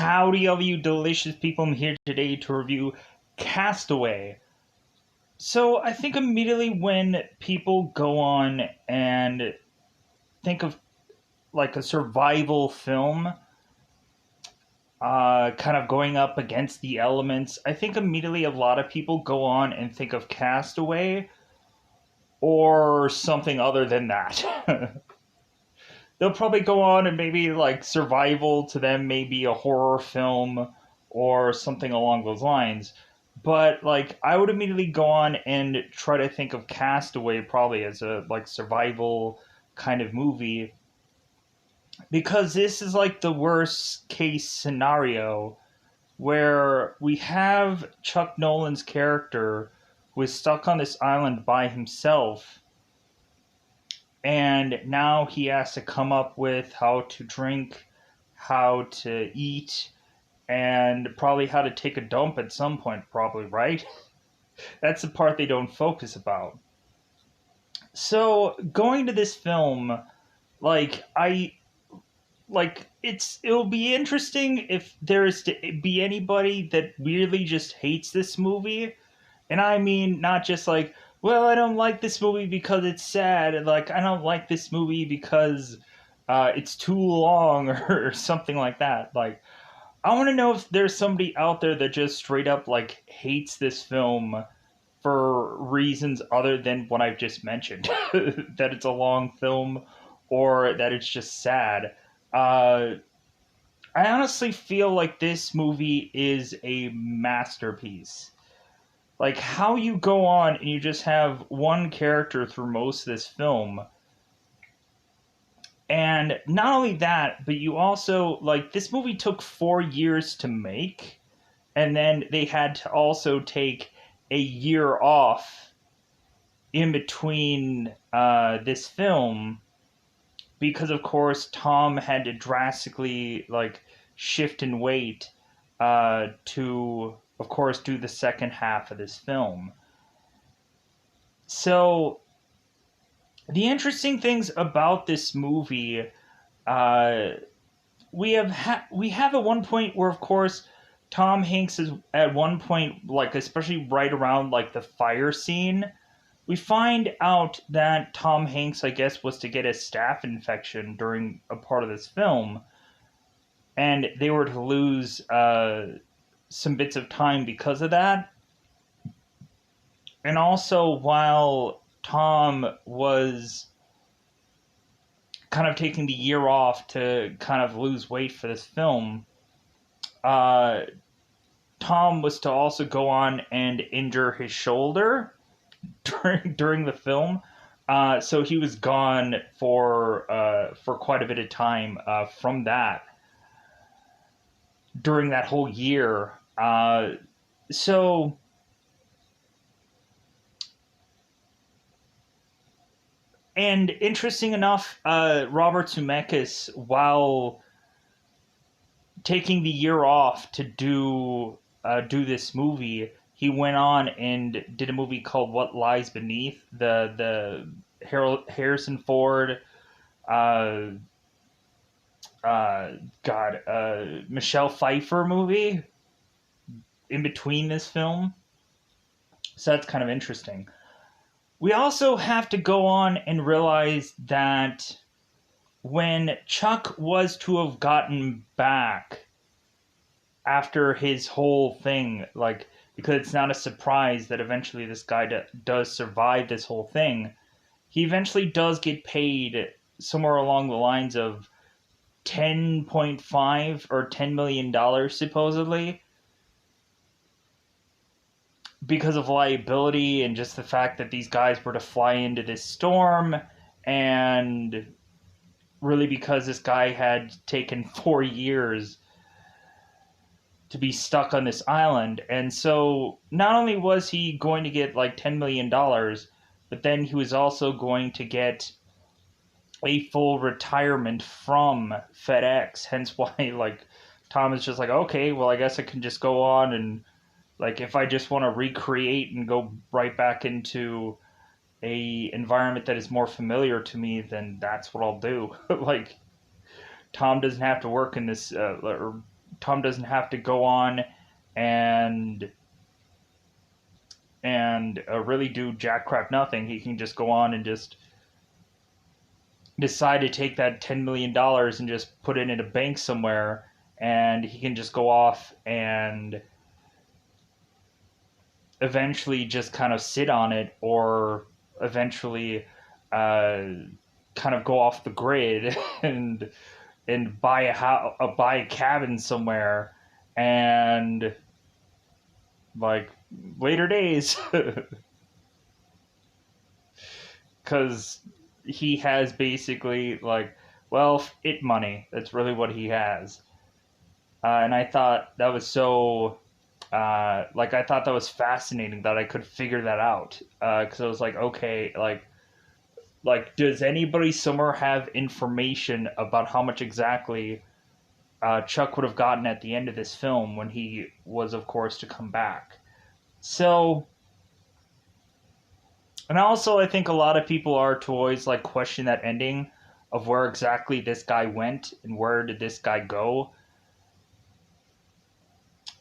Howdy, all you delicious people. I'm here today to review Castaway. So, I think immediately when people go on and think of like a survival film, kind of going up against the elements, I think immediately a lot of people go on and think of Castaway or something other than that. They'll probably go on and maybe like survival to them may be a horror film or something along those lines. But like I would immediately go on and try to think of Castaway probably as a like survival kind of movie because this is like the worst case scenario where we have Chuck Nolan's character who is stuck on this island by himself, and now he has to come up with how to drink, how to eat, and probably how to take a dump at some point, probably, right? That's the part they don't focus about. So going to this film, like I like it'll be interesting if there is to be anybody that weirdly just hates this movie. And I mean, not just like, well, I don't like this movie because it's sad, and like, I don't like this movie because it's too long or something like that. Like, I want to know if there's somebody out there that just straight up like hates this film for reasons other than what I've just mentioned, that it's a long film or that it's just sad. Uh, I honestly feel like this movie is a masterpiece. Like how you go on and you just have one character through most of this film, and not only that, but you also like this movie took 4 years to make, and then they had to also take a year off in between this film because of course Tom had to drastically like shift in weight to of course do the second half of this film. So the interesting things about this movie, uh, we have at one point where, of course, Tom Hanks is at one point, like especially right around like the fire scene. We find out that Tom Hanks, I guess, was to get a staph infection during a part of this film, and they were to lose some bits of time because of that. And also, while Tom was kind of taking the year off to kind of lose weight for this film, uh, Tom was to also go on and injure his shoulder during the film. So he was gone for quite a bit of time from that during that whole year. So and interesting enough, Robert Zemeckis, while taking the year off to do this movie, he went on and did a movie called What Lies Beneath. The Harrison Ford, uh, Michelle Pfeiffer movie in between this film. So that's kind of interesting. We also have to go on and realize that when Chuck was to have gotten back after his whole thing, like, because it's not a surprise that eventually this guy does survive this whole thing, he eventually does get paid somewhere along the lines of 10.5 or $10 million supposedly because of liability and just the fact that these guys were to fly into this storm, and really because this guy had taken 4 years to be stuck on this island. And so not only was he going to get like $10 million, but then he was also going to get a full retirement from FedEx. Hence why like Tom is just like, okay, well I guess I can just go on and like if I just want to recreate and go right back into a environment that is more familiar to me, then that's what I'll do. Like Tom doesn't have to work in this, or Tom doesn't have to go on and really do jack crap nothing. He can just go on and just decide to take that $10 million and just put it in a bank somewhere, and he can just go off and eventually just kind of sit on it, or eventually kind of go off the grid and buy buy a cabin somewhere, and like later days, because he has basically like, well, it money. That's really what he has. And I thought that was so like, I thought that was fascinating that I could figure that out, because I was like, okay, like does anybody somewhere have information about how much exactly Chuck would have gotten at the end of this film when he was, of course, to come back? So, and also I think a lot of people are to always like question that ending of where exactly this guy went and where did this guy go.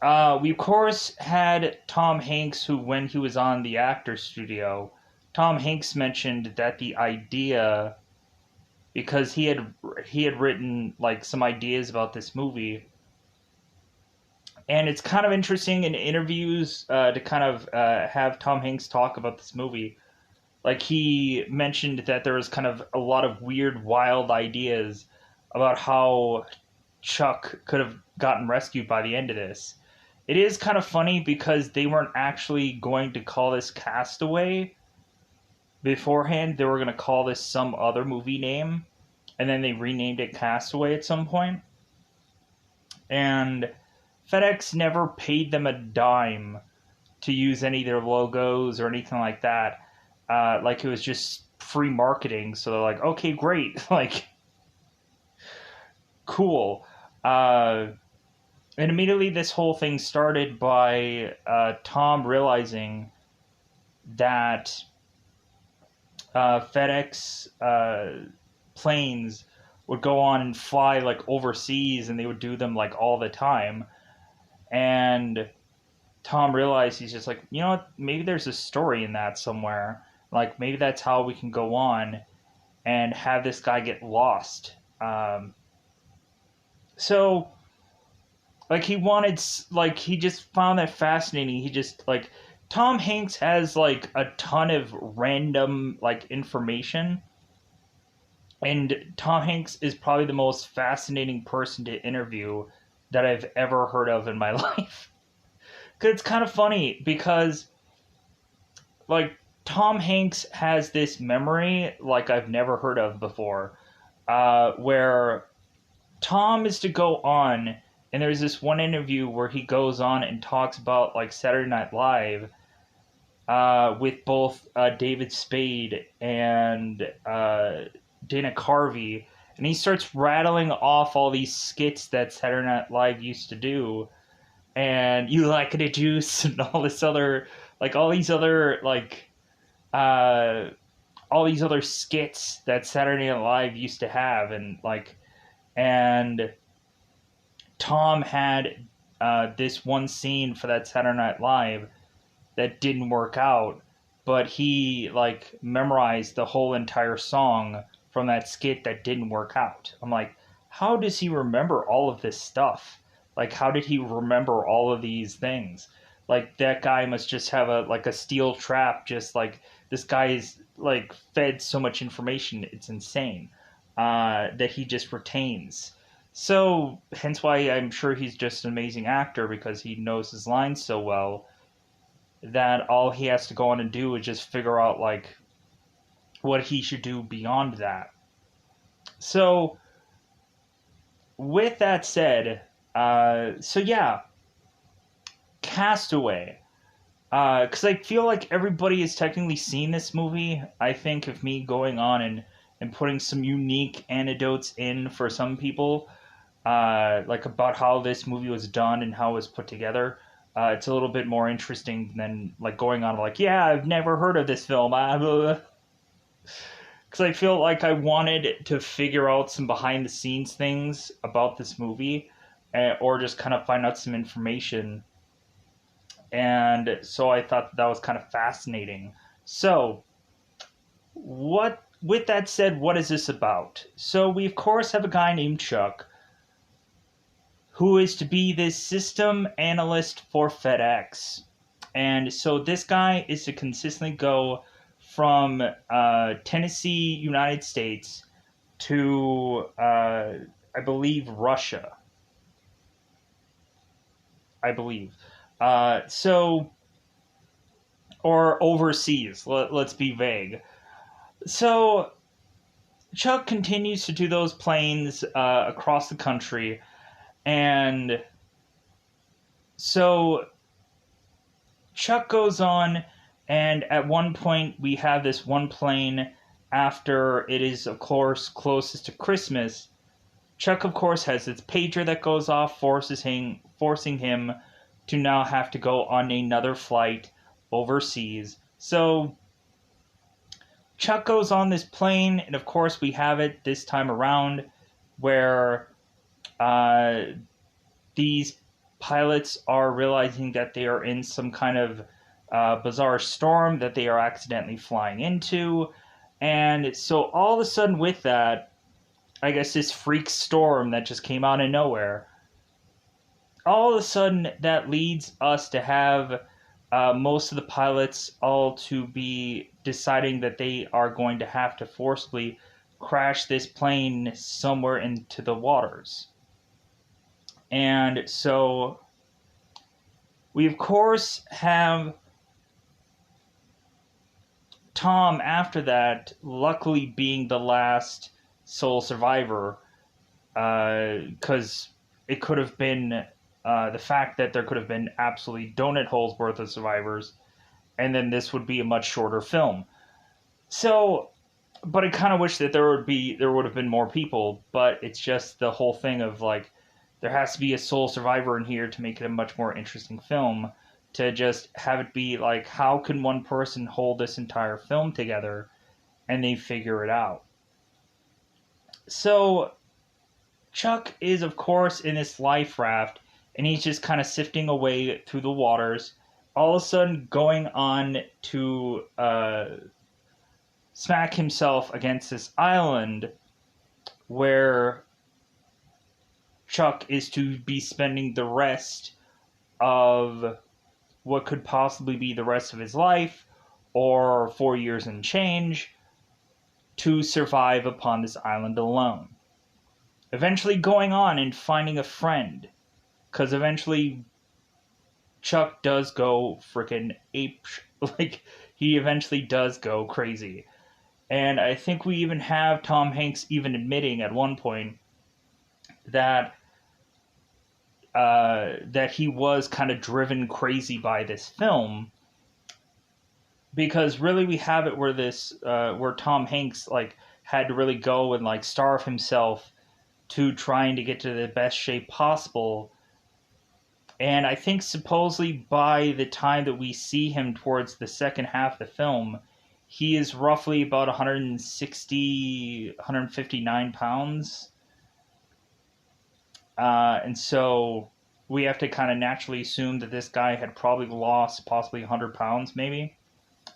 We of course had Tom Hanks, who, when he was on the Actors Studio, Tom Hanks mentioned that the idea, because he had written like some ideas about this movie, and it's kind of interesting in interviews to kind of have Tom Hanks talk about this movie. Like, he mentioned that there was kind of a lot of weird, wild ideas about how Chuck could have gotten rescued by the end of this. It is kind of funny because they weren't actually going to call this Castaway beforehand. They were going to call this some other movie name, and then they renamed it Castaway at some point. And FedEx never paid them a dime to use any of their logos or anything like that. Like, it was just free marketing. So they're like, okay, great. Like, cool. And immediately this whole thing started by Tom realizing that FedEx planes would go on and fly like overseas, and they would do them like all the time. And Tom realized, he's just like, you know what, maybe there's a story in that somewhere. Like, maybe that's how we can go on and have this guy get lost. So, like, he wanted, like, he just found that fascinating. He just, like, Tom Hanks has, like, a ton of random, like, information. And Tom Hanks is probably the most fascinating person to interview that I've ever heard of in my life. Because it's kind of funny because, like, Tom Hanks has this memory like I've never heard of before, where Tom is to go on, and there's this one interview where he goes on and talks about like Saturday Night Live with both David Spade and Dana Carvey, and he starts rattling off all these skits that Saturday Night Live used to do, and You Like the Juice and all this other, like, all these other like all these other skits that Saturday Night Live used to have, and like, and Tom had this one scene for that Saturday Night Live that didn't work out, but he like memorized the whole entire song from that skit that didn't work out. I'm like, how does he remember all of this stuff? Like, how did he remember all of these things? Like, that guy must just have a steel trap. Just like, this guy is like fed so much information, it's insane, that he just retains. So hence why I'm sure he's just an amazing actor, because he knows his lines so well that all he has to go on and do is just figure out like what he should do beyond that. So with that said, so yeah, Castaway. Because I feel like everybody has technically seen this movie. I think of me going on and putting some unique anecdotes in for some people, like about how this movie was done and how it was put together. It's a little bit more interesting than like going on like, yeah, I've never heard of this film. Because I feel like I wanted to figure out some behind the scenes things about this movie, or just kind of find out some information. And so I thought that was kind of fascinating. So, what with that said, what is this about? So we of course have a guy named Chuck who is to be this system analyst for FedEx. And so this guy is to consistently go from Tennessee, United States, to I believe Russia. I believe. So or overseas. Let's be vague. So Chuck continues to do those planes across the country, and so Chuck goes on, and at one point we have this one plane after it is, of course, closest to Christmas. Chuck, of course, has its pager that goes off, forcing him to now have to go on another flight overseas. So Chuck goes on this plane, and of course, we have it this time around where uh, these pilots are realizing that they are in some kind of bizarre storm that they are accidentally flying into. And so, all of a sudden, with that, I guess this freak storm that just came out of nowhere, all of a sudden, that leads us to have most of the pilots all to be deciding that they are going to have to forcibly crash this plane somewhere into the waters. And so we, of course, have Tom after that, luckily being the last sole survivor, because it could have been the fact that there could have been absolutely donut holes worth of survivors, and then this would be a much shorter film. So, but I kind of wish that there would have been more people, but it's just the whole thing of like there has to be a sole survivor in here to make it a much more interesting film. To just have it be like, how can one person hold this entire film together, and they figure it out. So Chuck is, of course, in this life raft, and he's just kind of sifting away through the waters. All of a sudden, going on to smack himself against this island where Chuck is to be spending the rest of what could possibly be the rest of his life, or 4 years and change, to survive upon this island alone. Eventually going on and finding a friend, because eventually Chuck does go freaking ape, like, he eventually does go crazy. And I think we even have Tom Hanks even admitting at one point that that he was kind of driven crazy by this film, because really we have it where this where Tom Hanks like had to really go and like starve himself to trying to get to the best shape possible. And I think supposedly by the time that we see him towards the second half of the film, he is roughly about 160, 159 pounds. And so we have to kind of naturally assume that this guy had probably lost possibly 100 pounds, maybe.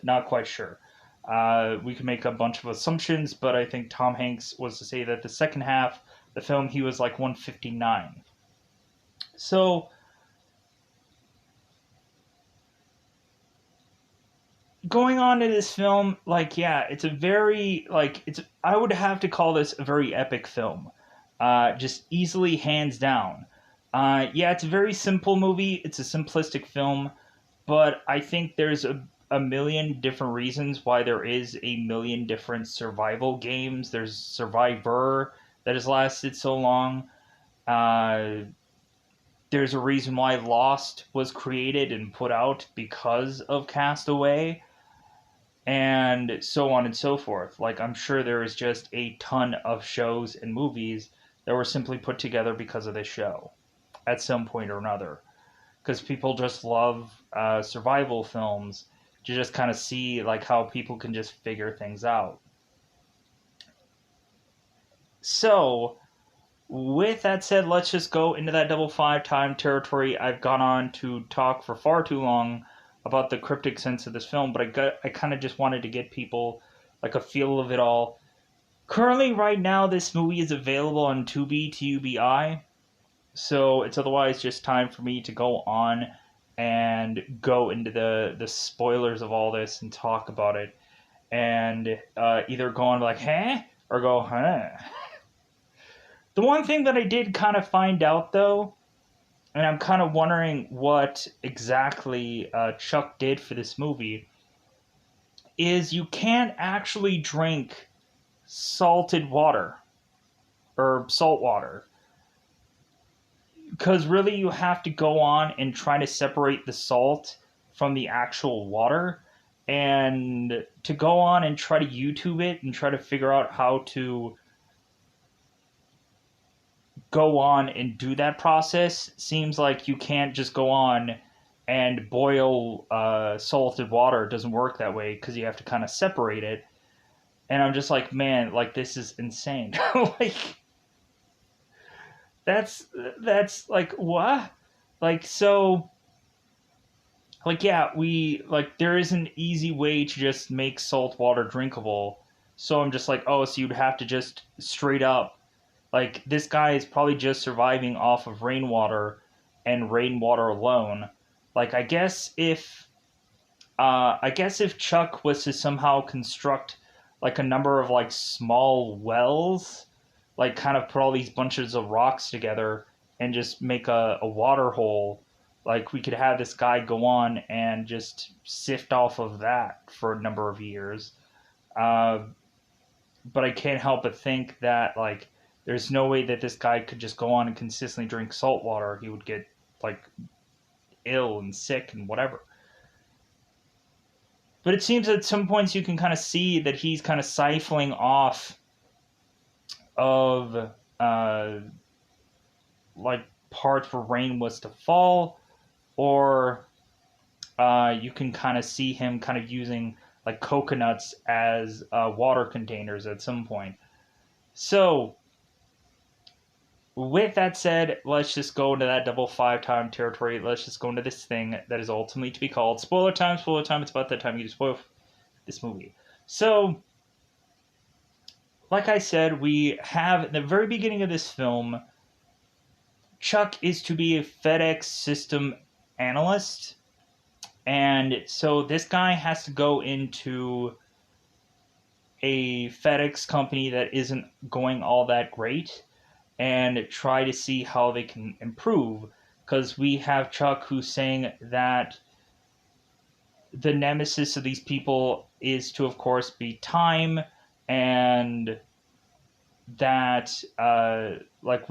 Not quite sure. We can make a bunch of assumptions, but I think Tom Hanks was to say that the second half, the film, he was like 159. So going on to this film, like, yeah, it's a very, like, it's, I would have to call this a very epic film. Just easily hands down. Yeah, it's a very simple movie. It's a simplistic film, but I think there's a million different reasons why there is a million different survival games. There's Survivor that has lasted so long. Uh, there's a reason why Lost was created and put out because of Castaway, and so on and so forth. Like, I'm sure there is just a ton of shows and movies that were simply put together because of this show at some point or another. Because people just love survival films to just kind of see like how people can just figure things out. So with that said, let's just go into that double five time territory. I've gone on to talk for far too long about the cryptic sense of this film, but I kind of just wanted to get people like a feel of it all. Currently, right now, this movie is available on Tubi, TUBI, so it's otherwise just time for me to go on and go into the spoilers of all this and talk about it, and either go on like, huh? Or go, huh? The one thing that I did kind of find out, though, and I'm kind of wondering what exactly Chuck did for this movie, is you can't actually drink salted water or salt water. Because really, you have to go on and try to separate the salt from the actual water. And to go on and try to YouTube it and try to figure out how to go on and do that process seems like you can't just go on and boil salted water. It doesn't work that way because you have to kind of separate it. And I'm just like, man, like this is insane. Like that's like what? Like so like yeah, we like there is an easy way to just make salt water drinkable. So I'm just like, oh, so you'd have to just straight up like this guy is probably just surviving off of rainwater and rainwater alone. Like I guess if Chuck was to somehow construct like a number of like small wells, like kind of put all these bunches of rocks together and just make a water hole, like we could have this guy go on and just sift off of that for a number of years. Uh, but I can't help but think that like there's no way that this guy could just go on and consistently drink salt water. He would get like ill and sick and whatever. But it seems at some points you can kind of see that he's kind of siphoning off of uh, like parts where rain was to fall, or you can kind of see him kind of using like coconuts as water containers at some point. So, with that said, let's just go into that double five time territory. Let's just go into this thing that is ultimately to be called spoiler time. Spoiler time. It's about that time you spoil this movie. So, like I said, we have at the very beginning of this film, Chuck is to be a FedEx system analyst. And so this guy has to go into a FedEx company that isn't going all that great and try to see how they can improve. Because we have Chuck who's saying that the nemesis of these people is to, of course, be time, and that like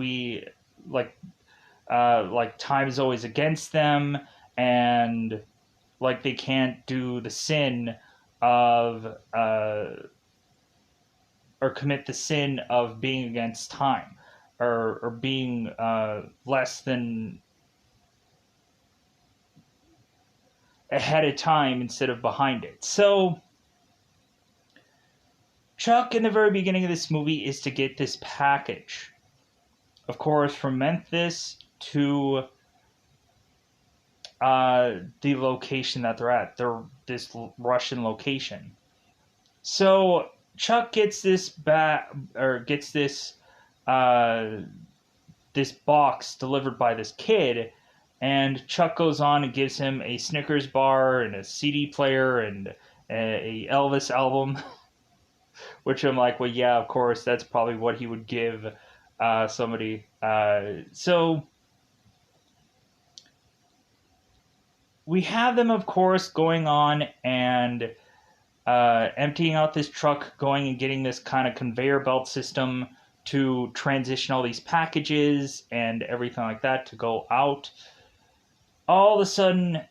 like time is always against them, and like they can't do the sin of or commit the sin of being against time, or being less than ahead of time instead of behind it. So Chuck in the very beginning of this movie is to get this package, of course, from Memphis to the location that they're at. They're this Russian location. So Chuck gets uh, this box delivered by this kid, and Chuck goes on and gives him a Snickers bar and a CD player and a Elvis album, which I'm like, well, yeah, of course, that's probably what he would give somebody. So we have them, of course, going on and emptying out this truck, going and getting this kind of conveyor belt system to transition all these packages and everything like that to go out. All of a sudden,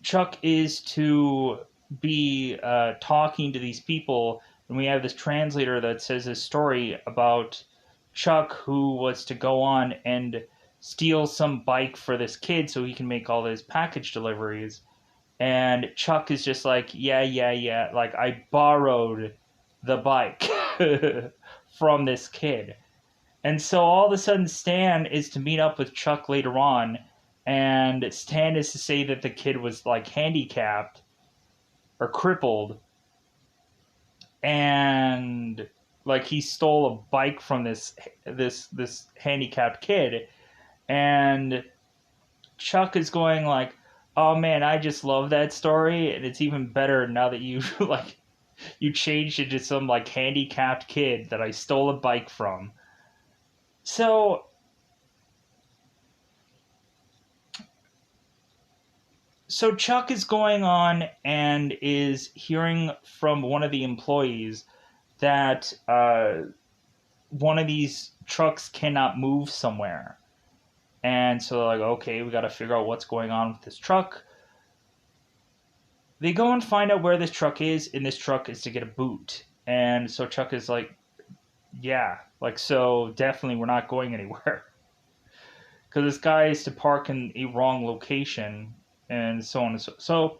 Chuck is to be talking to these people, and we have this translator that says this story about Chuck who was to go on and steal some bike for this kid so he can make all his package deliveries. And Chuck is just like, yeah. Like, I borrowed the bike from this kid. And so all of a sudden, Stan is to meet up with Chuck later on, and Stan is to say that the kid was like handicapped or crippled, and like he stole a bike from this handicapped kid, and Chuck is going like, "Oh man, I just love that story, and it's even better now that you like you changed it to some like handicapped kid that I stole a bike from." So so Chuck is going on and is hearing from one of the employees that one of these trucks cannot move somewhere. And so they're like, okay, we got to figure out what's going on with this truck. They go and find out where this truck is, and this truck is to get a boot. And so Chuck is like, yeah, like, so definitely we're not going anywhere. Because this guy is to park in a wrong location, and so on and so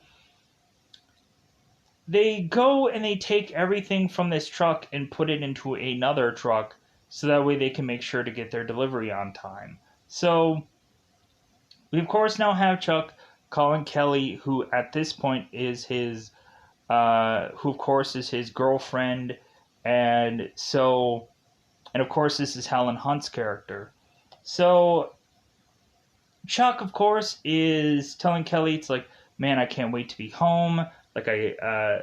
they go and they take everything from this truck and put it into another truck so that way they can make sure to get their delivery on time. So we of course now have Chuck calling Kelly, who at this point is his, who of course is his girlfriend, and so, and of course this is Helen Hunt's character. So Chuck, of course, is telling Kelly, it's like, man, I can't wait to be home. Like uh,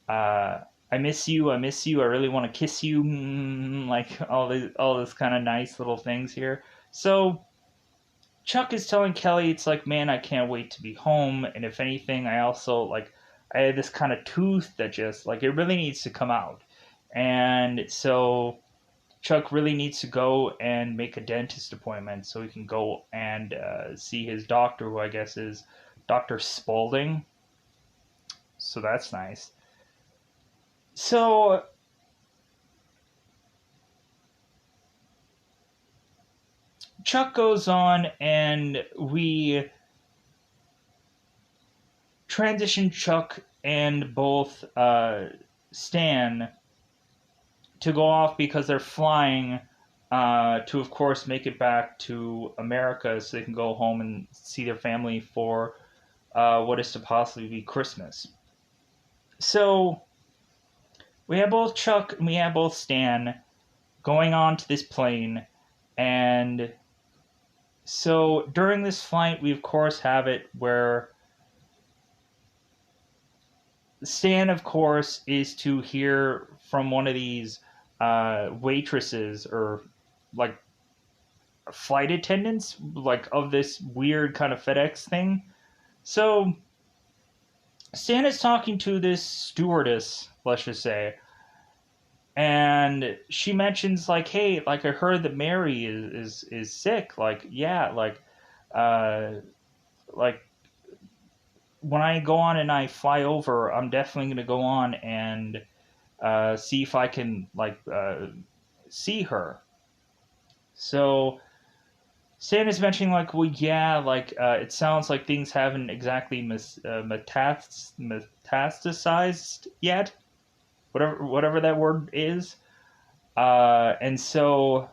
I miss you. I miss you. I really want to kiss you. Like all this kind of nice little things here. So Chuck is telling Kelly, it's like, man, I can't wait to be home. And if anything, I also like, I had this kind of tooth that just like it really needs to come out. And so Chuck really needs to go and make a dentist appointment so he can go and see his doctor, who I guess is Dr. Spaulding. So that's nice. So Chuck goes on, and we transition Chuck and both Stan to go off because they're flying to, of course, make it back to America so they can go home and see their family for what is to possibly be Christmas. So we have both Chuck and we have both Stan going on to this plane, and so during this flight, we of course have it where Stan, of course, is to hear from one of these waitresses or like flight attendants, like of this weird kind of FedEx thing. So Stan is talking to this stewardess, let's just say, and she mentions like, "Hey, like I heard that Mary is sick. Like, yeah, uh, like when I go on and I fly over, I'm definitely gonna go on and see if I can see her." So Stan is mentioning like, well, yeah, like it sounds like things haven't exactly metastasized yet, whatever that word is. And so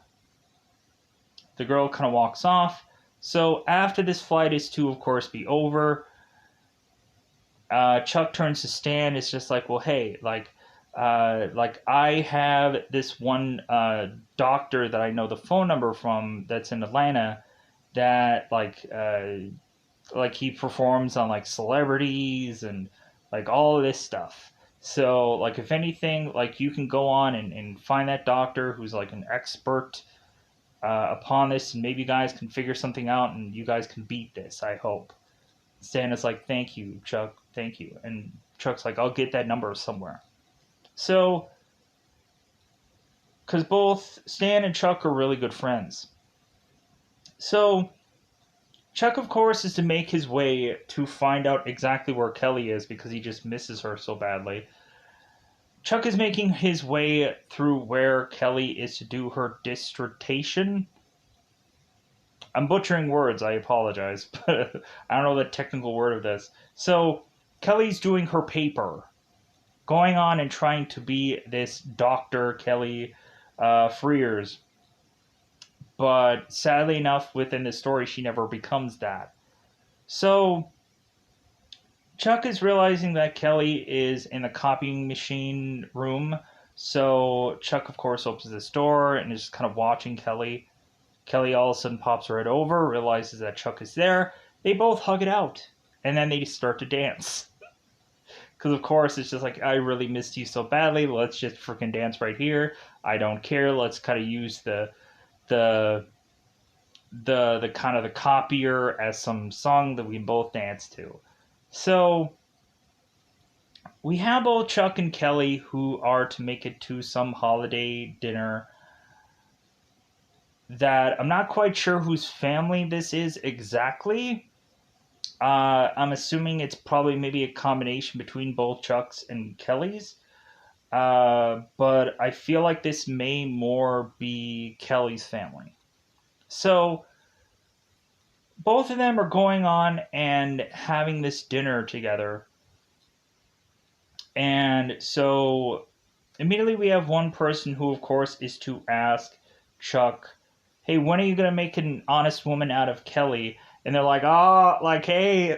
the girl kind of walks off. So after this flight is to, of course, be over, Chuck turns to Stan. It's just like, well, hey, like I have this one doctor that I know the phone number from that's in Atlanta that like he performs on like celebrities and like all of this stuff. So like if anything, like you can go on and find that doctor who's like an expert upon this, and maybe you guys can figure something out and you guys can beat this. I hope. Stan is like, thank you, Chuck, thank you, and Chuck's like, I'll get that number somewhere. So because both Stan and Chuck are really good friends. So Chuck, of course, is to make his way to find out exactly where Kelly is because he just misses her so badly. Chuck is making his way through where Kelly is to do her dissertation. I'm butchering words, I apologize, but I don't know the technical word of this. So, Kelly's doing her paper, going on and trying to be this Dr. Kelly Frears. But sadly enough, within the story, she never becomes that. So Chuck is realizing that Kelly is in the copying machine room. So Chuck, of course, opens this door and is kind of watching Kelly. Kelly all of a sudden pops right over, realizes that Chuck is there. They both hug it out. And then they start to dance. Because, of course, it's just like, I really missed you so badly. Let's just freaking dance right here. I don't care. Let's kind of use the the kind of the copier as some song that we both dance to. So we have both Chuck and Kelly who are to make it to some holiday dinner that I'm not quite sure whose family this is exactly. I'm assuming it's probably maybe a combination between both Chuck's and Kelly's. But I feel like this may more be Kelly's family. So both of them are going on and having this dinner together. And so immediately we have one person who, of course, is to ask Chuck, hey, when are you going to make an honest woman out of Kelly? And they're like, hey.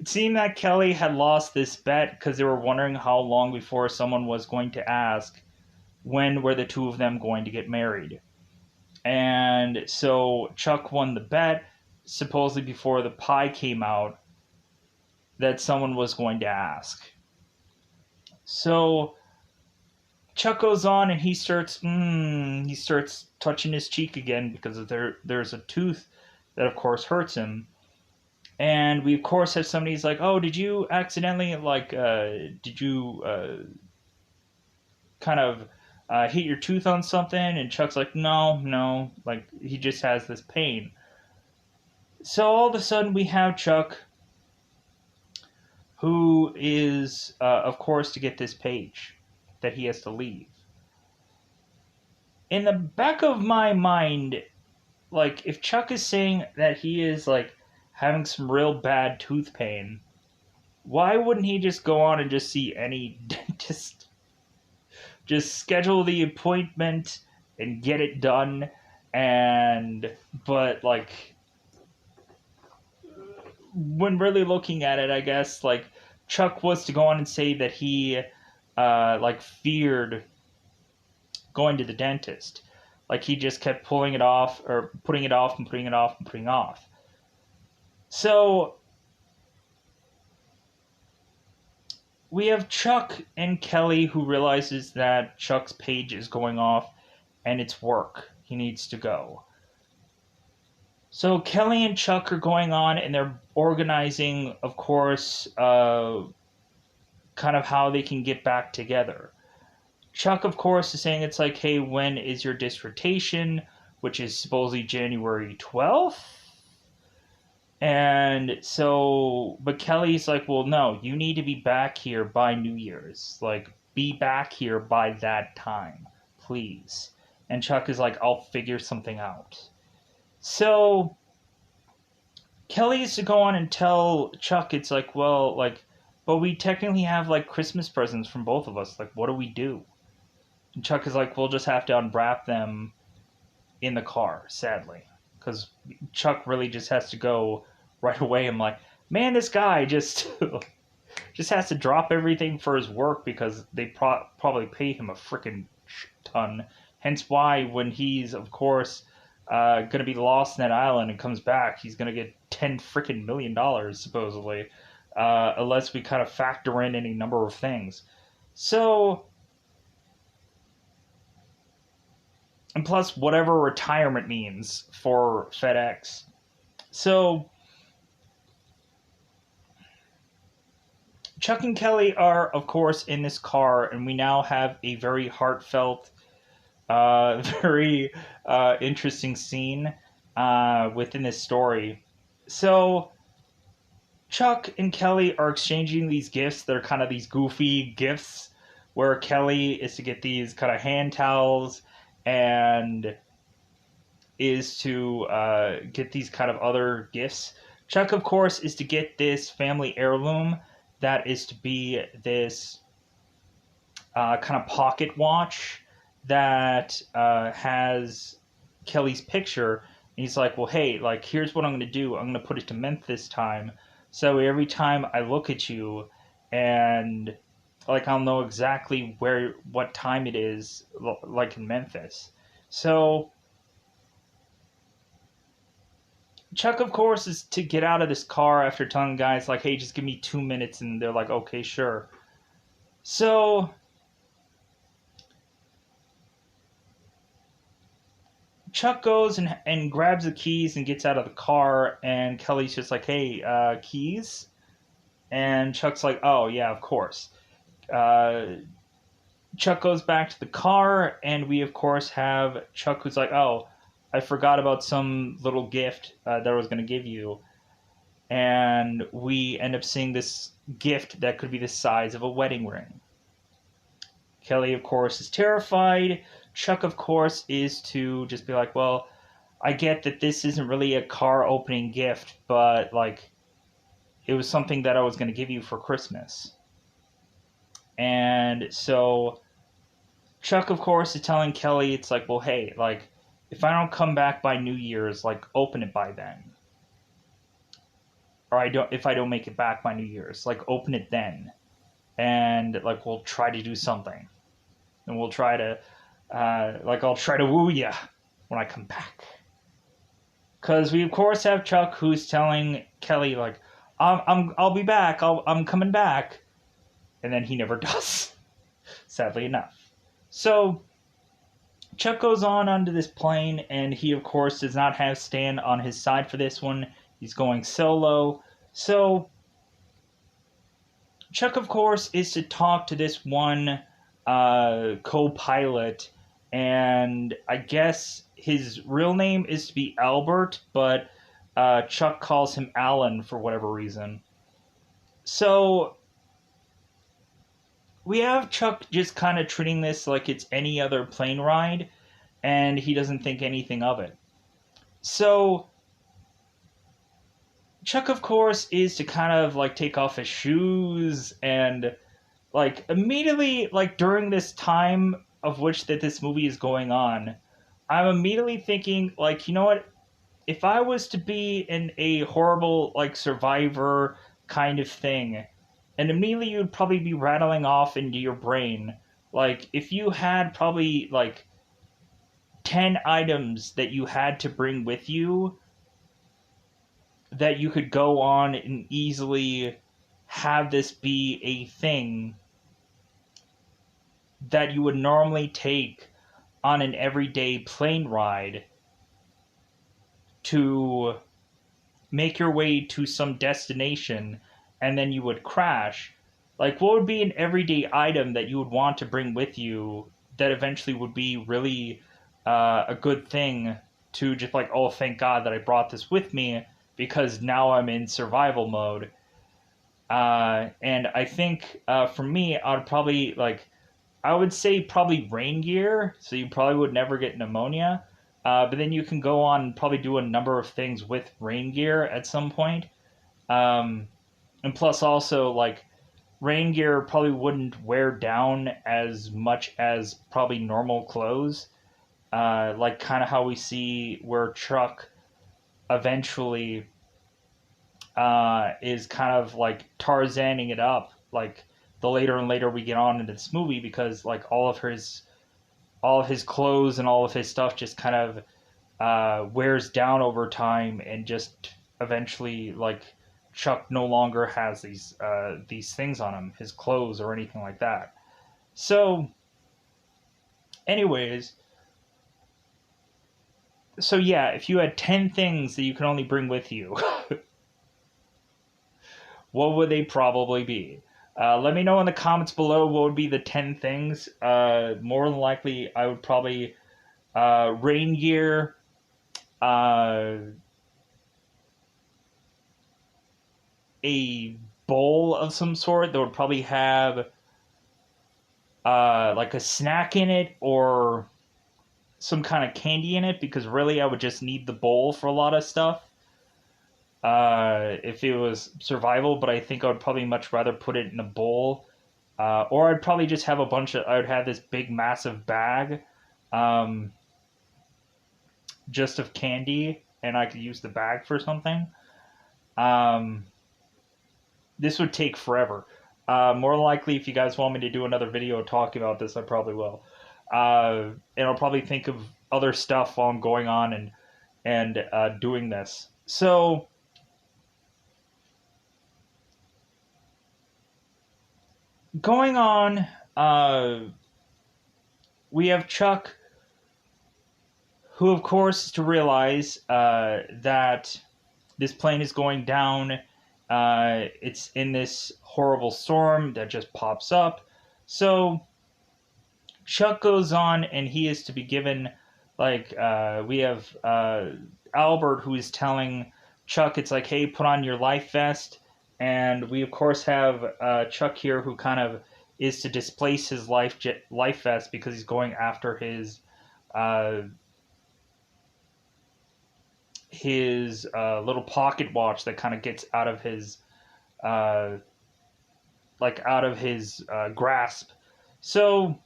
It seemed that Kelly had lost this bet because they were wondering how long before someone was going to ask when were the two of them going to get married. And so Chuck won the bet, supposedly before the pie came out, that someone was going to ask. So Chuck goes on and he starts touching his cheek again because there's a tooth that of course hurts him. And we of course have somebody's like, oh, did you accidentally did you kind of hit your tooth on something? And Chuck's like, no, like he just has this pain. So all of a sudden we have Chuck, who is of course to get this page that he has to leave. In the back of my mind, like if Chuck is saying that he is like having some real bad tooth pain, why wouldn't he just go on and just see any dentist? Just schedule the appointment and get it done. But like when really looking at it, I guess like Chuck was to go on and say that he like feared going to the dentist. Like he just kept pulling it off or putting it off and putting it off and putting it off. So we have Chuck and Kelly who realizes that Chuck's page is going off and it's work. He needs to go. So Kelly and Chuck are going on and they're organizing, of course, kind of how they can get back together. Chuck, of course, is saying it's like, hey, when is your dissertation? Which is supposedly January 12th. And so, but Kelly's like, well, no, you need to be back here by New Year's. Like, be back here by that time, please. And Chuck is like, I'll figure something out. So, Kelly used to go on and tell Chuck, it's like, well, like, but we technically have, like, Christmas presents from both of us. Like, what do we do? And Chuck is like, we'll just have to unwrap them in the car, sadly. Because Chuck really just has to go right away. I'm like, man, this guy just has to drop everything for his work because they probably pay him a freaking ton. Hence why when he's, of course, going to be lost in that island and comes back, he's going to get $10 freaking million, supposedly. Unless we kind of factor in any number of things. So, and plus whatever retirement means for FedEx. So, Chuck and Kelly are, of course, in this car, and we now have a very heartfelt, very interesting scene within this story. So, Chuck and Kelly are exchanging these gifts. They're kind of these goofy gifts where Kelly is to get these kind of hand towels and is to get these kind of other gifts. Chuck, of course, is to get this family heirloom that is to be this kind of pocket watch that has Kelly's picture, and he's like, well, hey, like, here's what I'm going to do. I'm going to put it to Memphis this time. So every time I look at you, and like, I'll know exactly what time it is, like in Memphis. So Chuck, of course, is to get out of this car after telling guys, like, hey, just give me 2 minutes. And they're like, okay, sure. So Chuck goes and grabs the keys and gets out of the car, and Kelly's just like, hey, keys? And Chuck's like, oh, yeah, of course. Uh, Chuck goes back to the car, and we, of course, have Chuck who's like, oh, I forgot about some little gift that I was going to give you. And we end up seeing this gift that could be the size of a wedding ring. Kelly, of course, is terrified. Chuck, of course, is to just be like, well, I get that this isn't really a car opening gift, but like it was something that I was going to give you for Christmas. And so Chuck, of course, is telling Kelly, it's like, well, hey, like if I don't come back by New Year's, like open it by then. Or if I don't make it back by New Year's, like open it then. And like we'll try to do something. And we'll try to like I'll try to woo ya when I come back. Because we of course have Chuck who's telling Kelly like, I'll be back. I'm coming back, and then he never does. Sadly enough. So Chuck goes on onto this plane, and he of course does not have Stan on his side for this one. He's going solo. So Chuck of course is to talk to this one co-pilot, and I guess his real name is to be Albert, but Chuck calls him Alan for whatever reason. So we have Chuck just kind of treating this like it's any other plane ride, and he doesn't think anything of it. So Chuck, of course, is to kind of like take off his shoes and like immediately like during this time of which that this movie is going on, I'm immediately thinking like, you know what, if I was to be in a horrible like survivor kind of thing, and immediately you'd probably be rattling off into your brain like if you had probably like 10 items that you had to bring with you that you could go on and easily have this be a thing that you would normally take on an everyday plane ride to make your way to some destination and then you would crash. Like, what would be an everyday item that you would want to bring with you that eventually would be really a good thing to just like, oh, thank God that I brought this with me because now I'm in survival mode. And I think for me, I'd probably like, I would say probably rain gear, so you probably would never get pneumonia. But then you can go on and probably do a number of things with rain gear at some point. Um, and plus, also, like, rain gear probably wouldn't wear down as much as probably normal clothes. Like, kind of how we see where Chuck eventually is kind of like Tarzaning it up, like the later and later we get on into this movie, because like all of his clothes and all of his stuff just kind of wears down over time, and just eventually like Chuck no longer has these things on him, his clothes or anything like that. So, anyways, so yeah, if you had 10 things that you can only bring with you, what would they probably be? Let me know in the comments below what would be the 10 things. More than likely, I would probably rain gear, uh, a bowl of some sort that would probably have like a snack in it or some kind of candy in it, because really I would just need the bowl for a lot of stuff if it was survival, but I think I would probably much rather put it in a bowl. Or I'd probably just have I would have this big massive bag um, just of candy, and I could use the bag for something, um, this would take forever. More likely, if you guys want me to do another video talking about this, I probably will. And I'll probably think of other stuff while I'm going on and doing this. So going on, we have Chuck, who of course is to realize that this plane is going down. It's in this horrible storm that just pops up. So Chuck goes on, and he is to be given, like, we have Albert, who is telling Chuck, it's like, hey, put on your life vest. And we, of course, have Chuck here, who kind of is to displace his life vest because he's going after uh, his little pocket watch that kind of gets out of his uh, grasp. So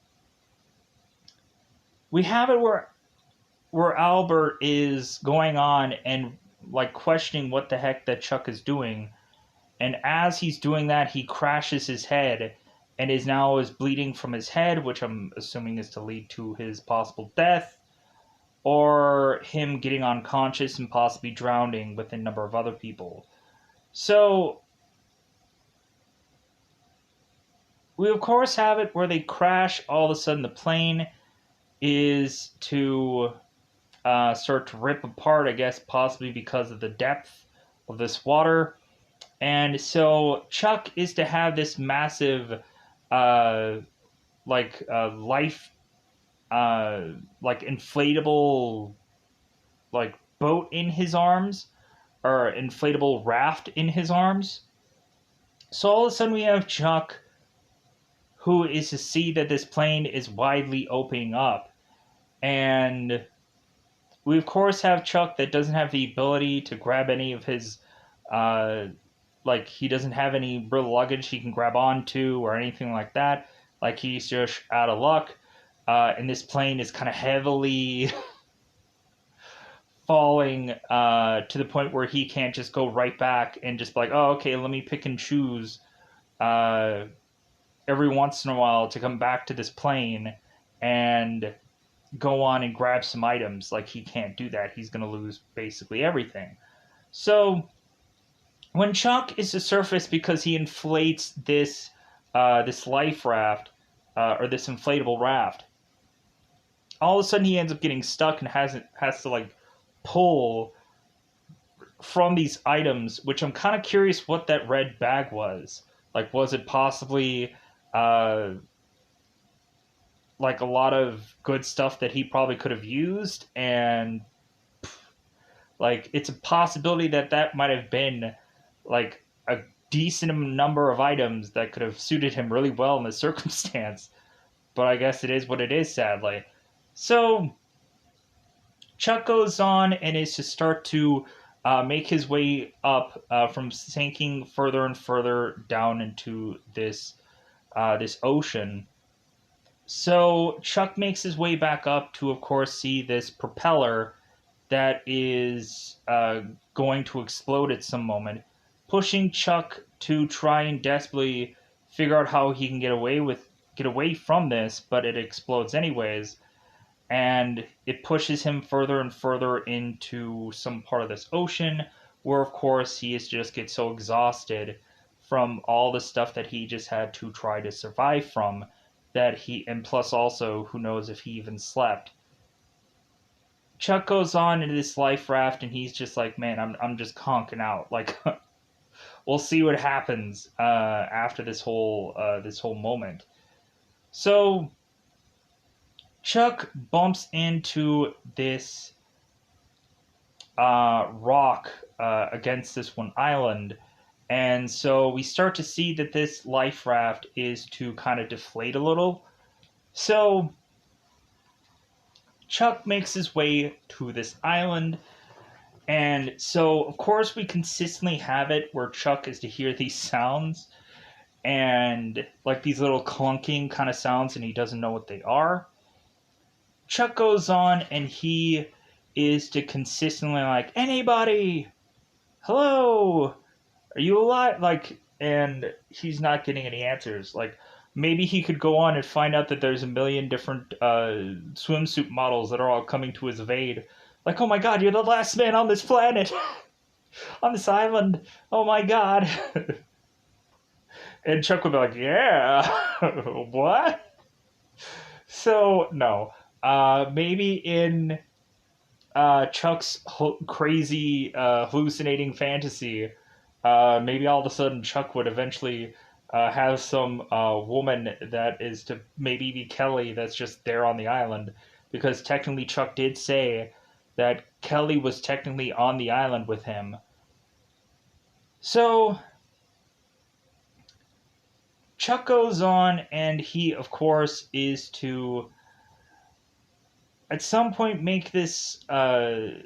we have it where Albert is going on and like questioning what the heck that Chuck is doing, and as he's doing that, he crashes his head and is bleeding from his head, which I'm assuming is to lead to his possible death, or him getting unconscious and possibly drowning with a number of other people. So we of course have it where they crash. All of a sudden, the plane is to start to rip apart, I guess, possibly because of the depth of this water. And so Chuck is to have this massive, uh, life, like inflatable, like boat in his arms, or inflatable raft in his arms. So all of a sudden we have Chuck, who is to see that this plane is widely opening up. And we, of course, have Chuck that doesn't have the ability to grab any of his, he doesn't have any real luggage he can grab onto or anything like that. Like, he's just out of luck. And this plane is kind of heavily falling to the point where he can't just go right back and just be like, oh, okay, let me pick and choose every once in a while to come back to this plane and go on and grab some items. Like, he can't do that. He's going to lose basically everything. So when Chuck is to surface, because he inflates this this life raft, or this inflatable raft, all of a sudden he ends up getting stuck and has to like pull from these items, which I'm kind of curious what that red bag was. Like, was it possibly like a lot of good stuff that he probably could have used? And like, it's a possibility that that might have been like a decent number of items that could have suited him really well in this circumstance. But I guess it is what it is, sadly. So Chuck goes on and is to start to make his way up from sinking further and further down into this ocean. So Chuck makes his way back up to, of course, see this propeller that is going to explode at some moment, pushing Chuck to try and desperately figure out how he can get away from this, but it explodes anyways, and it pushes him further and further into some part of this ocean, where of course he is just gets so exhausted from all the stuff that he just had to try to survive from, that he, and plus also who knows if he even slept. Chuck goes on into this life raft, and he's just like, man, I'm just conking out. Like, we'll see what happens after this whole moment. So Chuck bumps into this rock against this one island, and so we start to see that this life raft is to kind of deflate a little. So Chuck makes his way to this island, and so of course we consistently have it where Chuck is to hear these sounds, and like these little clunking kind of sounds, and he doesn't know what they are. Chuck goes on and he is to consistently like, anybody, hello, are you alive? Like, and he's not getting any answers. Like, maybe he could go on and find out that there's a million different swimsuit models that are all coming to his aid. Like, oh my god, you're the last man on this planet, on this island. Oh my god. And Chuck would be like, yeah, what? So, no. Maybe in Chuck's crazy hallucinating fantasy, maybe all of a sudden Chuck would eventually have some woman that is to maybe be Kelly that's just there on the island, because technically Chuck did say that Kelly was technically on the island with him. So Chuck goes on, and he, of course, is to at some point make this kind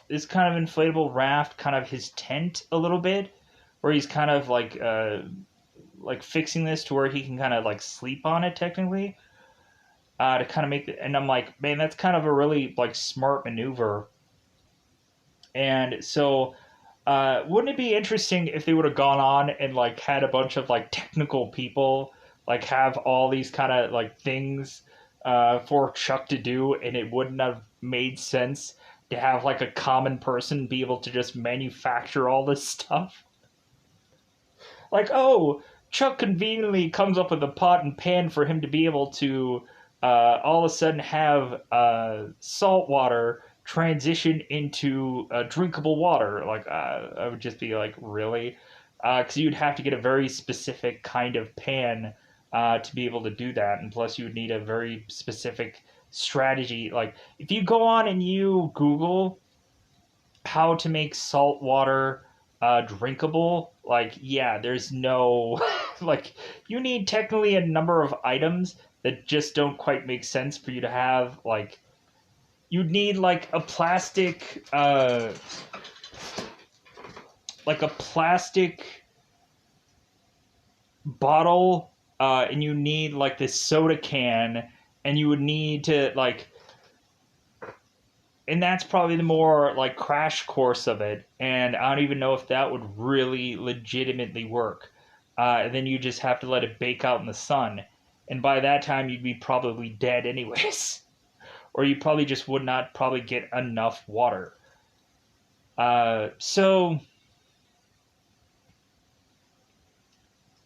of inflatable raft kind of his tent a little bit, where he's kind of like fixing this to where he can kind of like sleep on it technically, to kind of make it. And I'm like, man, that's kind of a really like smart maneuver. And so, wouldn't it be interesting if they would have gone on and like had a bunch of like technical people like have all these kind of like things for Chuck to do, and it wouldn't have made sense to have like a common person be able to just manufacture all this stuff. Like, oh, Chuck conveniently comes up with a pot and pan for him to be able to all of a sudden have salt water transition into drinkable water. Like, I would just be like, really? Because you'd have to get a very specific kind of pan to be able to do that. And plus, you would need a very specific strategy. Like, if you go on and you Google how to make salt water drinkable, like, yeah, there's no like, you need technically a number of items that just don't quite make sense for you to have. Like, you'd need like a plastic bottle, and you need like this soda can, and you would need to like, and that's probably the more like crash course of it. And I don't even know if that would really legitimately work. And then you just have to let it bake out in the sun, and by that time you'd be probably dead anyways, or you probably just would not probably get enough water. So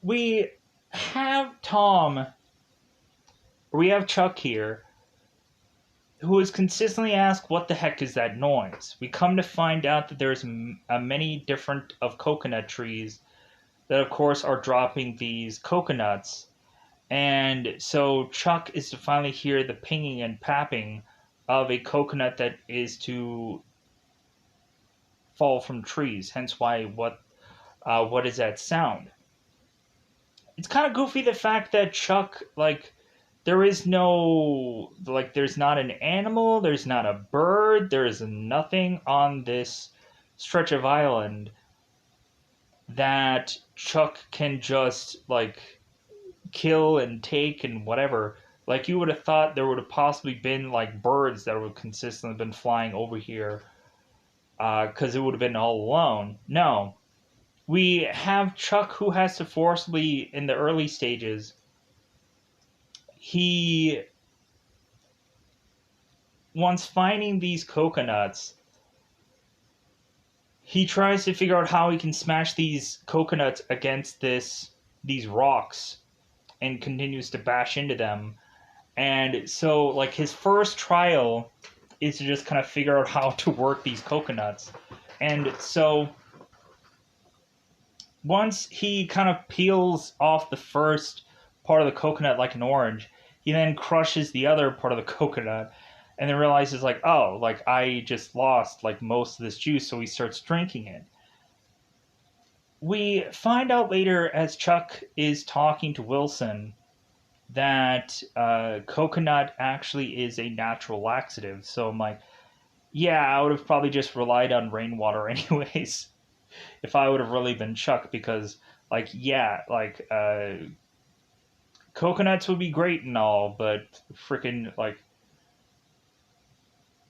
we have we have Chuck here, who is consistently asked, "What the heck is that noise?" We come to find out that there's many different of coconut trees that, of course, are dropping these coconuts, and so Chuck is to finally hear the pinging and papping of a coconut that is to fall from trees. Hence, why what is that sound? It's kind of goofy the fact that Chuck, like, there is no, like, there's not an animal, there's not a bird, there is nothing on this stretch of island that Chuck can just like kill and take and whatever. Like, you would have thought there would have possibly been like birds that would have consistently been flying over here, because it would have been all alone. No, we have Chuck, who has to forcibly, in the early stages, he, once finding these coconuts, he tries to figure out how he can smash these coconuts against these rocks, and continues to bash into them. And so, like, his first trial is to just kind of figure out how to work these coconuts. And so once he kind of peels off the first part of the coconut like an orange, he then crushes the other part of the coconut, and then realizes, like, oh, like, I just lost like most of this juice. So he starts drinking it. We find out later, as Chuck is talking to Wilson, that coconut actually is a natural laxative. So I'm like, yeah, I would have probably just relied on rainwater anyways if I would have really been Chuck, because, like, yeah, like, coconuts would be great and all, but freaking, like,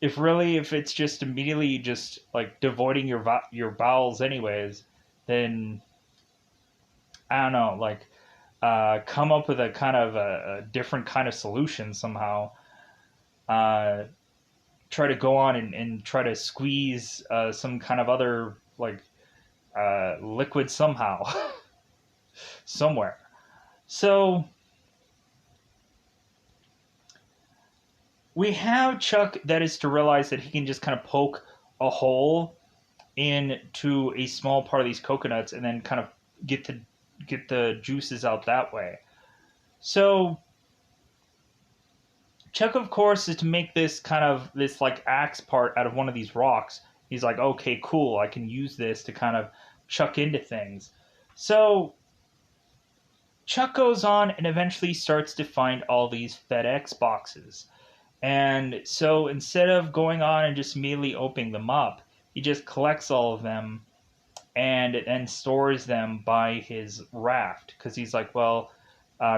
if it's just immediately just like devoiding your bowels anyways, then I don't know, like come up with a kind of a different kind of solution somehow. Uh, Try to go on and try to squeeze some kind of other like liquid somehow somewhere. So we have Chuck that is to realize that he can just kind of poke a hole into a small part of these coconuts and then kind of get the get the juices out that way. So Chuck, of course, is to make this kind of this like axe part out of one of these rocks. He's like, okay, cool, I can use this to kind of chuck into things. So Chuck goes on and eventually starts to find all these FedEx boxes. And so instead of going on and just immediately opening them up, he just collects all of them and stores them by his raft because he's like, well,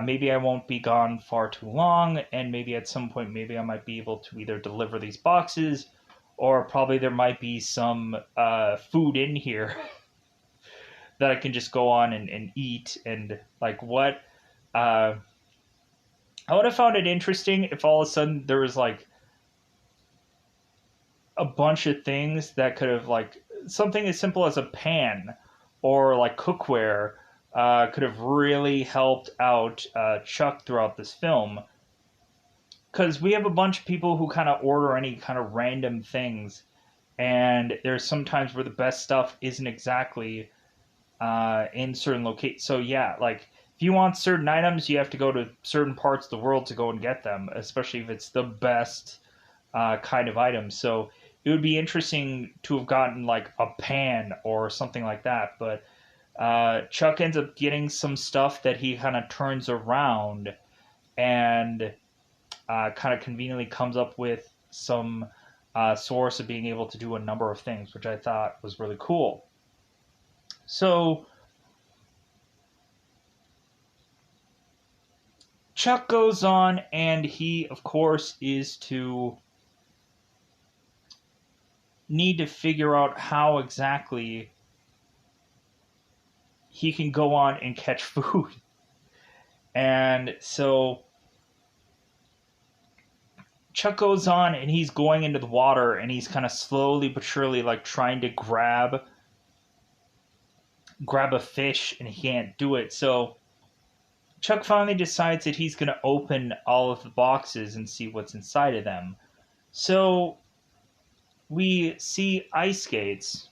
maybe I won't be gone far too long, and maybe at some point, maybe I might be able to either deliver these boxes, or probably there might be some food in here that I can just go on and eat. And like, what? Uh, I would have found it interesting if all of a sudden there was like a bunch of things that could have like something as simple as a pan or like cookware could have really helped out Chuck throughout this film. Because we have a bunch of people who kind of order any kind of random things, and there's sometimes where the best stuff isn't exactly in certain locations. So yeah, like if you want certain items, you have to go to certain parts of the world to go and get them, especially if it's the best kind of item. So it would be interesting to have gotten like a pan or something like that. But Chuck ends up getting some stuff that he kind of turns around and kind of conveniently comes up with some source of being able to do a number of things, which I thought was really cool. So Chuck goes on, and he, of course, is to need to figure out how exactly he can go on and catch food. And so Chuck goes on and he's going into the water and he's kind of slowly but surely like trying to grab a fish and he can't do it. So Chuck finally decides that he's going to open all of the boxes and see what's inside of them. So we see ice skates.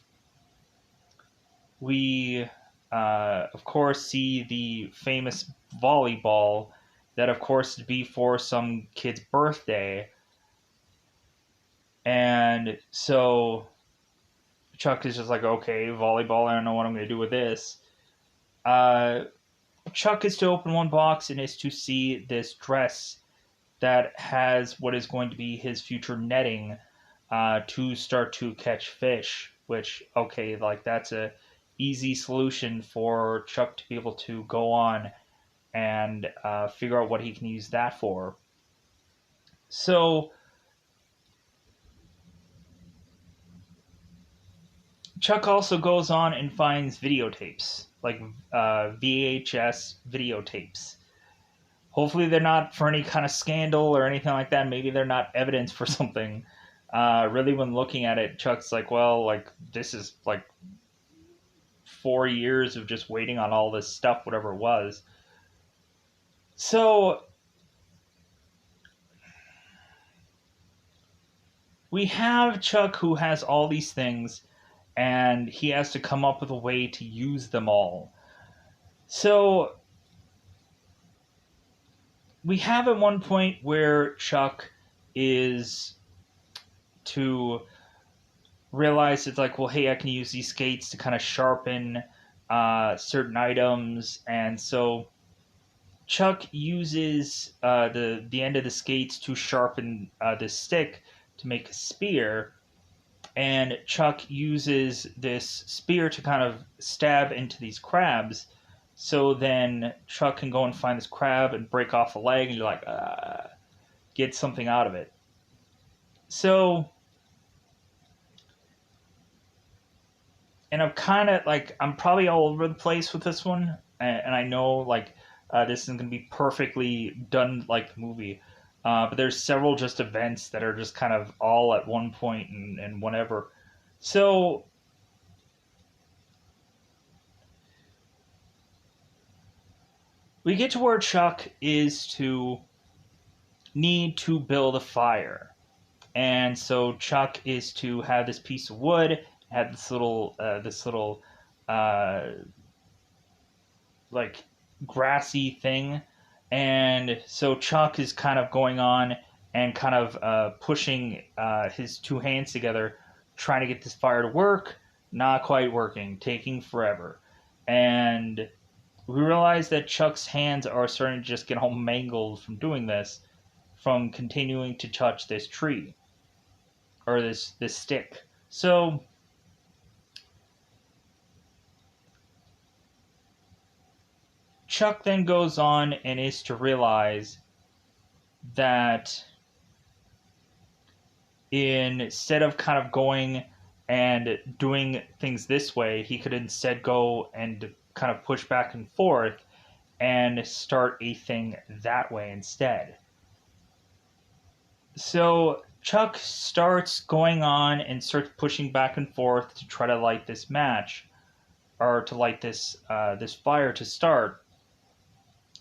We, of course, see the famous volleyball that, of course, would be for some kid's birthday. And so Chuck is just like, okay, volleyball, I don't know what I'm going to do with this. Chuck is to open one box and is to see this dress that has what is going to be his future netting to start to catch fish. Which, okay, like that's a easy solution for Chuck to be able to go on and figure out what he can use that for. So Chuck also goes on and finds videotapes, like VHS videotapes. Hopefully, they're not for any kind of scandal or anything like that. Maybe they're not evidence for something. Really, when looking at it, Chuck's like, well, like, this is like 4 years of just waiting on all this stuff, whatever it was. So, we have Chuck who has all these things, and he has to come up with a way to use them all. So we have at one point where Chuck is to realize it's like, well, hey, I can use these skates to kind of sharpen certain items, and so Chuck uses the end of the skates to sharpen this stick to make a spear, and Chuck uses this spear to kind of stab into these crabs. So then Chuck can go and find this crab and break off a leg, and you're like, get something out of it. So and I'm kind of like I'm probably all over the place with this one, and I know like this isn't gonna be perfectly done like the movie, but there's several just events that are just kind of all at one point and whatever. So we get to where Chuck is to need to build a fire, and so Chuck is to have this piece of wood, have this little uh, like grassy thing. And so Chuck is kind of going on and kind of pushing his two hands together, trying to get this fire to work. Not quite working, taking forever. And we realize that Chuck's hands are starting to just get all mangled from doing this, from continuing to touch this tree or this stick. So Chuck then goes on and is to realize that instead of kind of going and doing things this way, he could instead go and kind of push back and forth and start a thing that way instead. So Chuck starts going on and starts pushing back and forth to try to light this match, or to light this fire to start.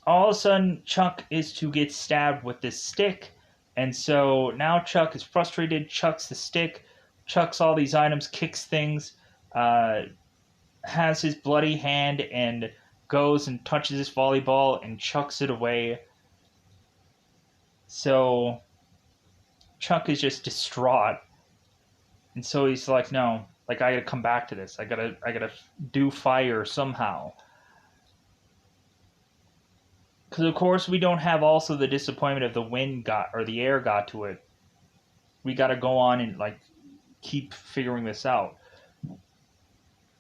All of a sudden, Chuck is to get stabbed with this stick, and so now Chuck is frustrated, chucks the stick, chucks all these items, kicks things, uh, has his bloody hand, and goes and touches his volleyball and chucks it away. So Chuck is just distraught, and so he's like, "No, like I gotta come back to this. I gotta do fire somehow." Because of course we don't have also the disappointment of the wind got or the air got to it. We got to go on and like keep figuring this out.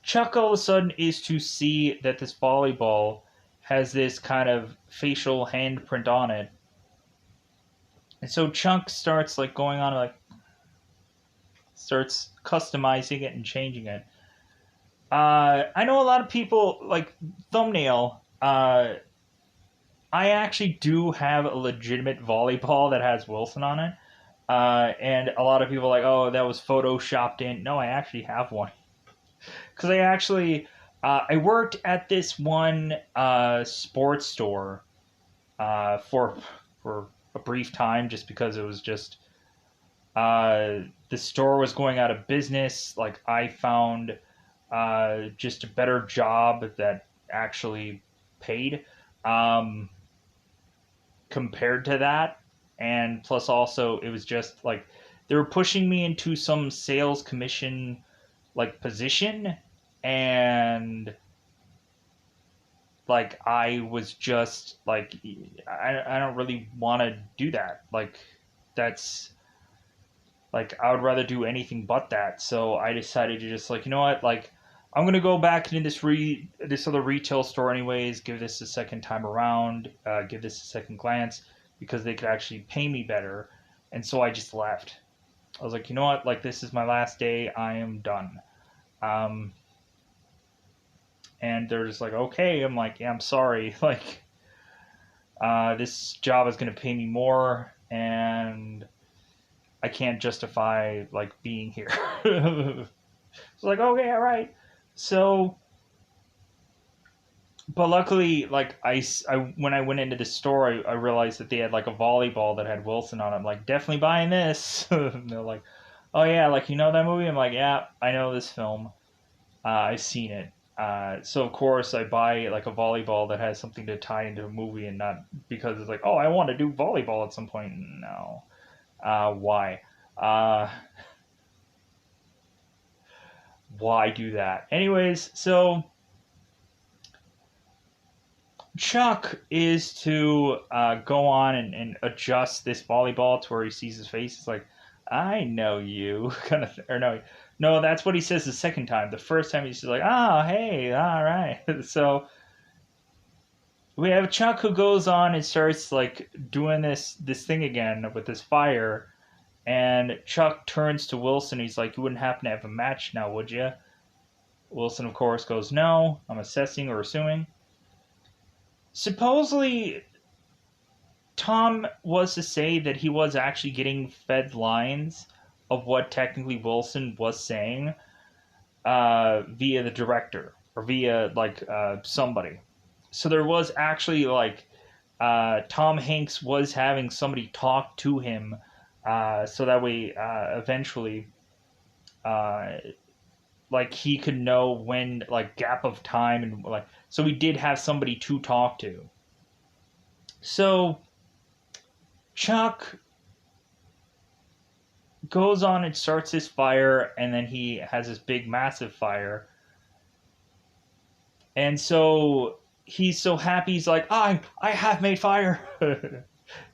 Chuck all of a sudden is to see that this volleyball has this kind of facial handprint on it, and so Chuck starts like going on like starts customizing it and changing it. I know a lot of people like thumbnail. I actually do have a legitimate volleyball that has Wilson on it. And a lot of people are like, oh, that was photoshopped in. No, I actually have one. Because I worked at this one sports store for a brief time just because it was just, the store was going out of business. Like, I found just a better job that actually paid. Um, Compared to that, and plus also it was just like they were pushing me into some sales commission like position, and like I was just like I don't really want to do that. Like that's like I would rather do anything but that. So I decided to just like, you know what, like I'm gonna go back into this other retail store anyways. Give this a second time around. Give this a second glance because they could actually pay me better. And so I just left. I was like, you know what, like this is my last day. I am done. Um, and they're just like, okay. I'm like, yeah, I'm sorry. Like, this job is gonna pay me more, and I can't justify like being here. It's like, okay, all right. So, but luckily, like I when I went into the store, I realized that they had like a volleyball that had Wilson on it. I'm like, definitely buying this. And they're like, oh yeah, like you know that movie? I'm like, yeah, I know this film. I've seen it. So of course I buy like a volleyball that has something to tie into a movie, and not because it's like, oh, I want to do volleyball at some point. No, why? Uh, why do that? Anyways, so Chuck is to go on and adjust this volleyball to where he sees his face. It's like, I know you, kind of, or no, no, that's what he says the second time. The first time he's just like, oh, hey, all right. So we have Chuck who goes on and starts like doing this thing again with this fire, and Chuck turns to Wilson. He's like, you wouldn't happen to have a match now, would you? Wilson, of course, goes, no, I'm assessing or assuming. Supposedly, Tom was to say that he was actually getting fed lines of what technically Wilson was saying via the director or via somebody. So there was actually Tom Hanks was having somebody talk to him, so that way eventually uh, he could know when gap of time and so we did have somebody to talk to. So Chuck goes on and starts this fire, and then he has this big massive fire, and so he's so happy. He's like, I have made fire.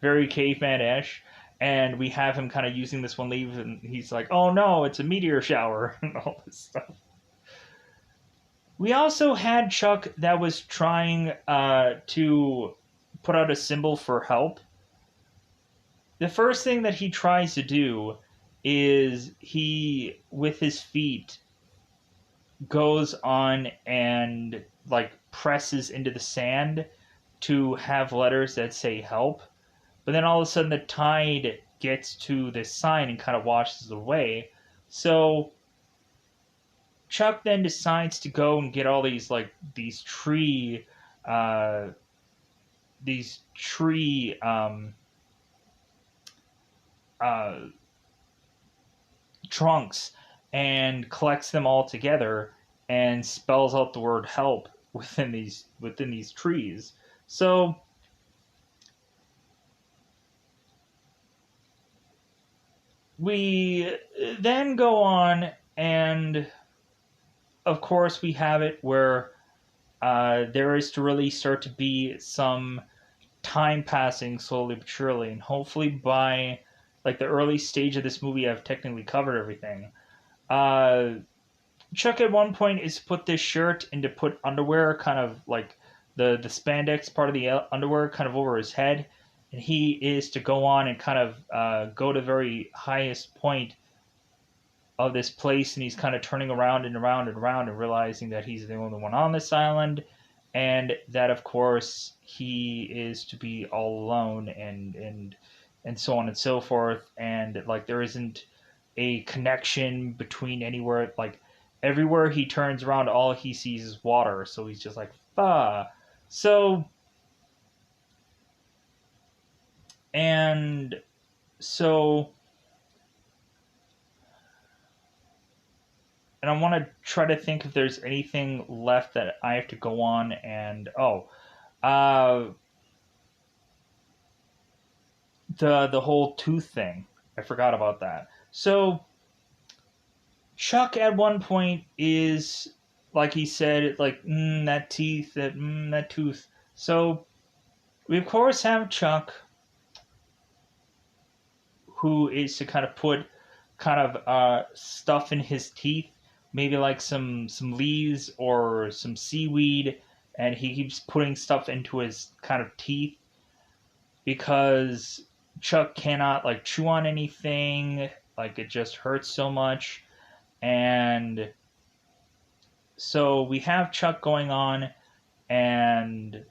Very caveman-ish. And we have him kind of using this one leaf, and he's like, oh no, it's a meteor shower, and all this stuff. We also had Chuck that was trying to put out a symbol for help. The first thing that he tries to do is he, with his feet, goes on and presses into the sand to have letters that say help. But then all of a sudden the tide gets to this sign and kind of washes it away. So Chuck then decides to go and get all these these tree trunks and collects them all together and spells out the word help within these trees. So we then go on, and of course we have it where there is to really start to be some time passing slowly but surely, and hopefully by the early stage of this movie I've technically covered everything. Chuck at one point is to put this shirt and to put underwear, kind of the spandex part of the underwear kind of over his head, and he is to go on and kind of go to the very highest point of this place, and he's kind of turning around and around and around and realizing that he's the only one on this island, and that of course he is to be all alone, and so on and so forth, and there isn't a connection between anywhere. Everywhere he turns around, all he sees is water, so he's just like, "Bah." So and so and I want to try to think if there's anything left that I have to go on. And the whole tooth thing, I forgot about that. So Chuck at one point is, like he said, that teeth, that tooth. So we of course have Chuck, who is to kind of put stuff in his teeth, maybe some leaves or some seaweed, and he keeps putting stuff into his kind of teeth because Chuck cannot chew on anything, it just hurts so much. And so we have Chuck going on and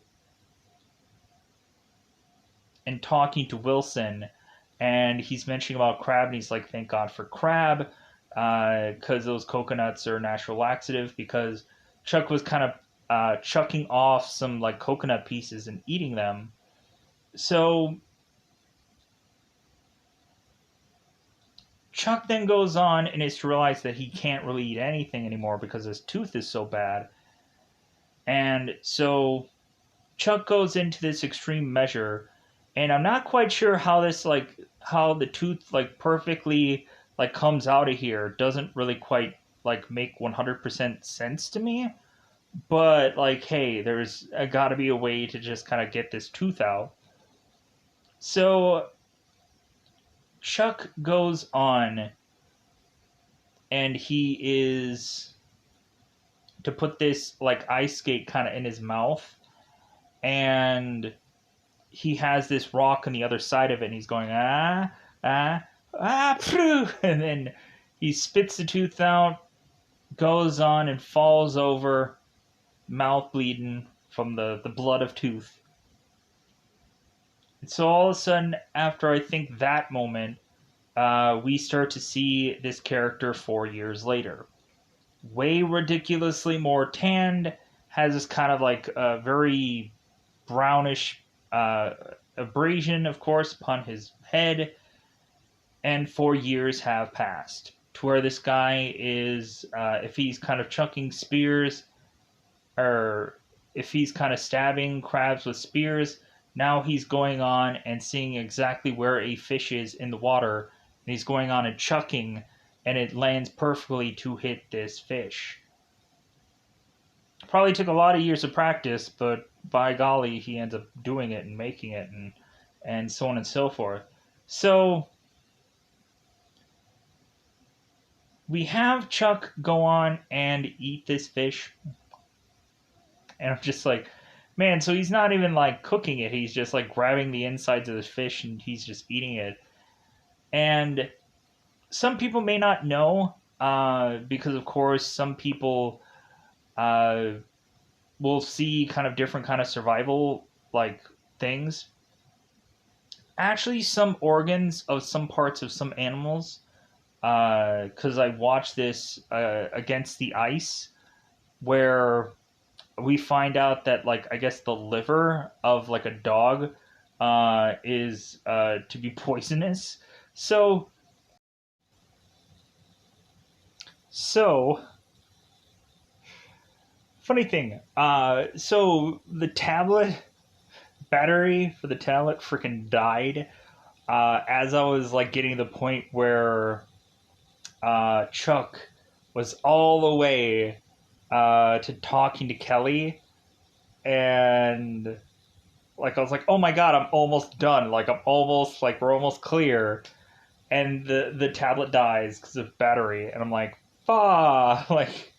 talking to Wilson, and he's mentioning about crab, and he's like, thank God for crab, because those coconuts are a natural laxative, because Chuck was kind of chucking off some coconut pieces and eating them. So Chuck then goes on and is to realize that he can't really eat anything anymore because his tooth is so bad. And so Chuck goes into this extreme measure, and I'm not quite sure how this how the tooth perfectly comes out of here. Doesn't really quite make 100% sense to me. But hey, there's got to be a way to just kind of get this tooth out. So Chuck goes on, and he is to put this ice skate kind of in his mouth, and he has this rock on the other side of it, and he's going phew, and then he spits the tooth out, goes on and falls over, mouth bleeding from the blood of tooth. And so all of a sudden, after I think that moment, we start to see this character 4 years later. Way ridiculously more tanned, has this kind of like a very brownish abrasion, of course, upon his head, and 4 years have passed. To where this guy is, if he's kind of chucking spears, or if he's kind of stabbing crabs with spears, now he's going on and seeing exactly where a fish is in the water, and he's going on and chucking, and it lands perfectly to hit this fish. Probably took a lot of years of practice, but by golly, he ends up doing it and making it, and so on and so forth. So we have Chuck go on and eat this fish, and I'm just like, man, so he's not even like cooking it, he's just like grabbing the insides of this fish and he's just eating it. And some people may not know, because of course some people uh, will see kind of different kind of survival like things. Actually, some organs of some parts of some animals, because I watched this Against the Ice, where we find out that, like, I guess the liver of like a dog is to be poisonous. So funny thing. So the tablet battery for the tablet freaking died as I was like getting to the point where Chuck was all the way to talking to Kelly, and like I was like, oh my god, I'm almost done. Like I'm almost like we're almost clear, and the tablet dies because of battery, and I'm like, like.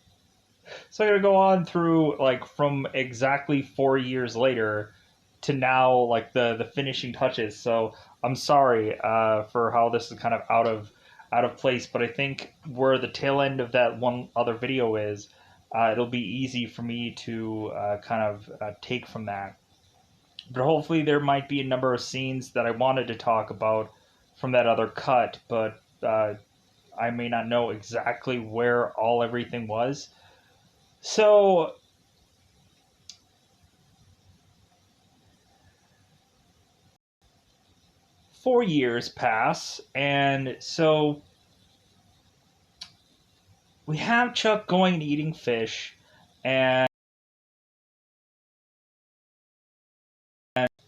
So I gotta go on through like from exactly 4 years later to now, like the finishing touches. So I'm sorry for how this is kind of out of place, but I think where the tail end of that one other video is, it'll be easy for me to kind of take from that. But hopefully there might be a number of scenes that I wanted to talk about from that other cut, but I may not know exactly where everything was. So 4 years pass, and so we have Chuck going and eating fish, and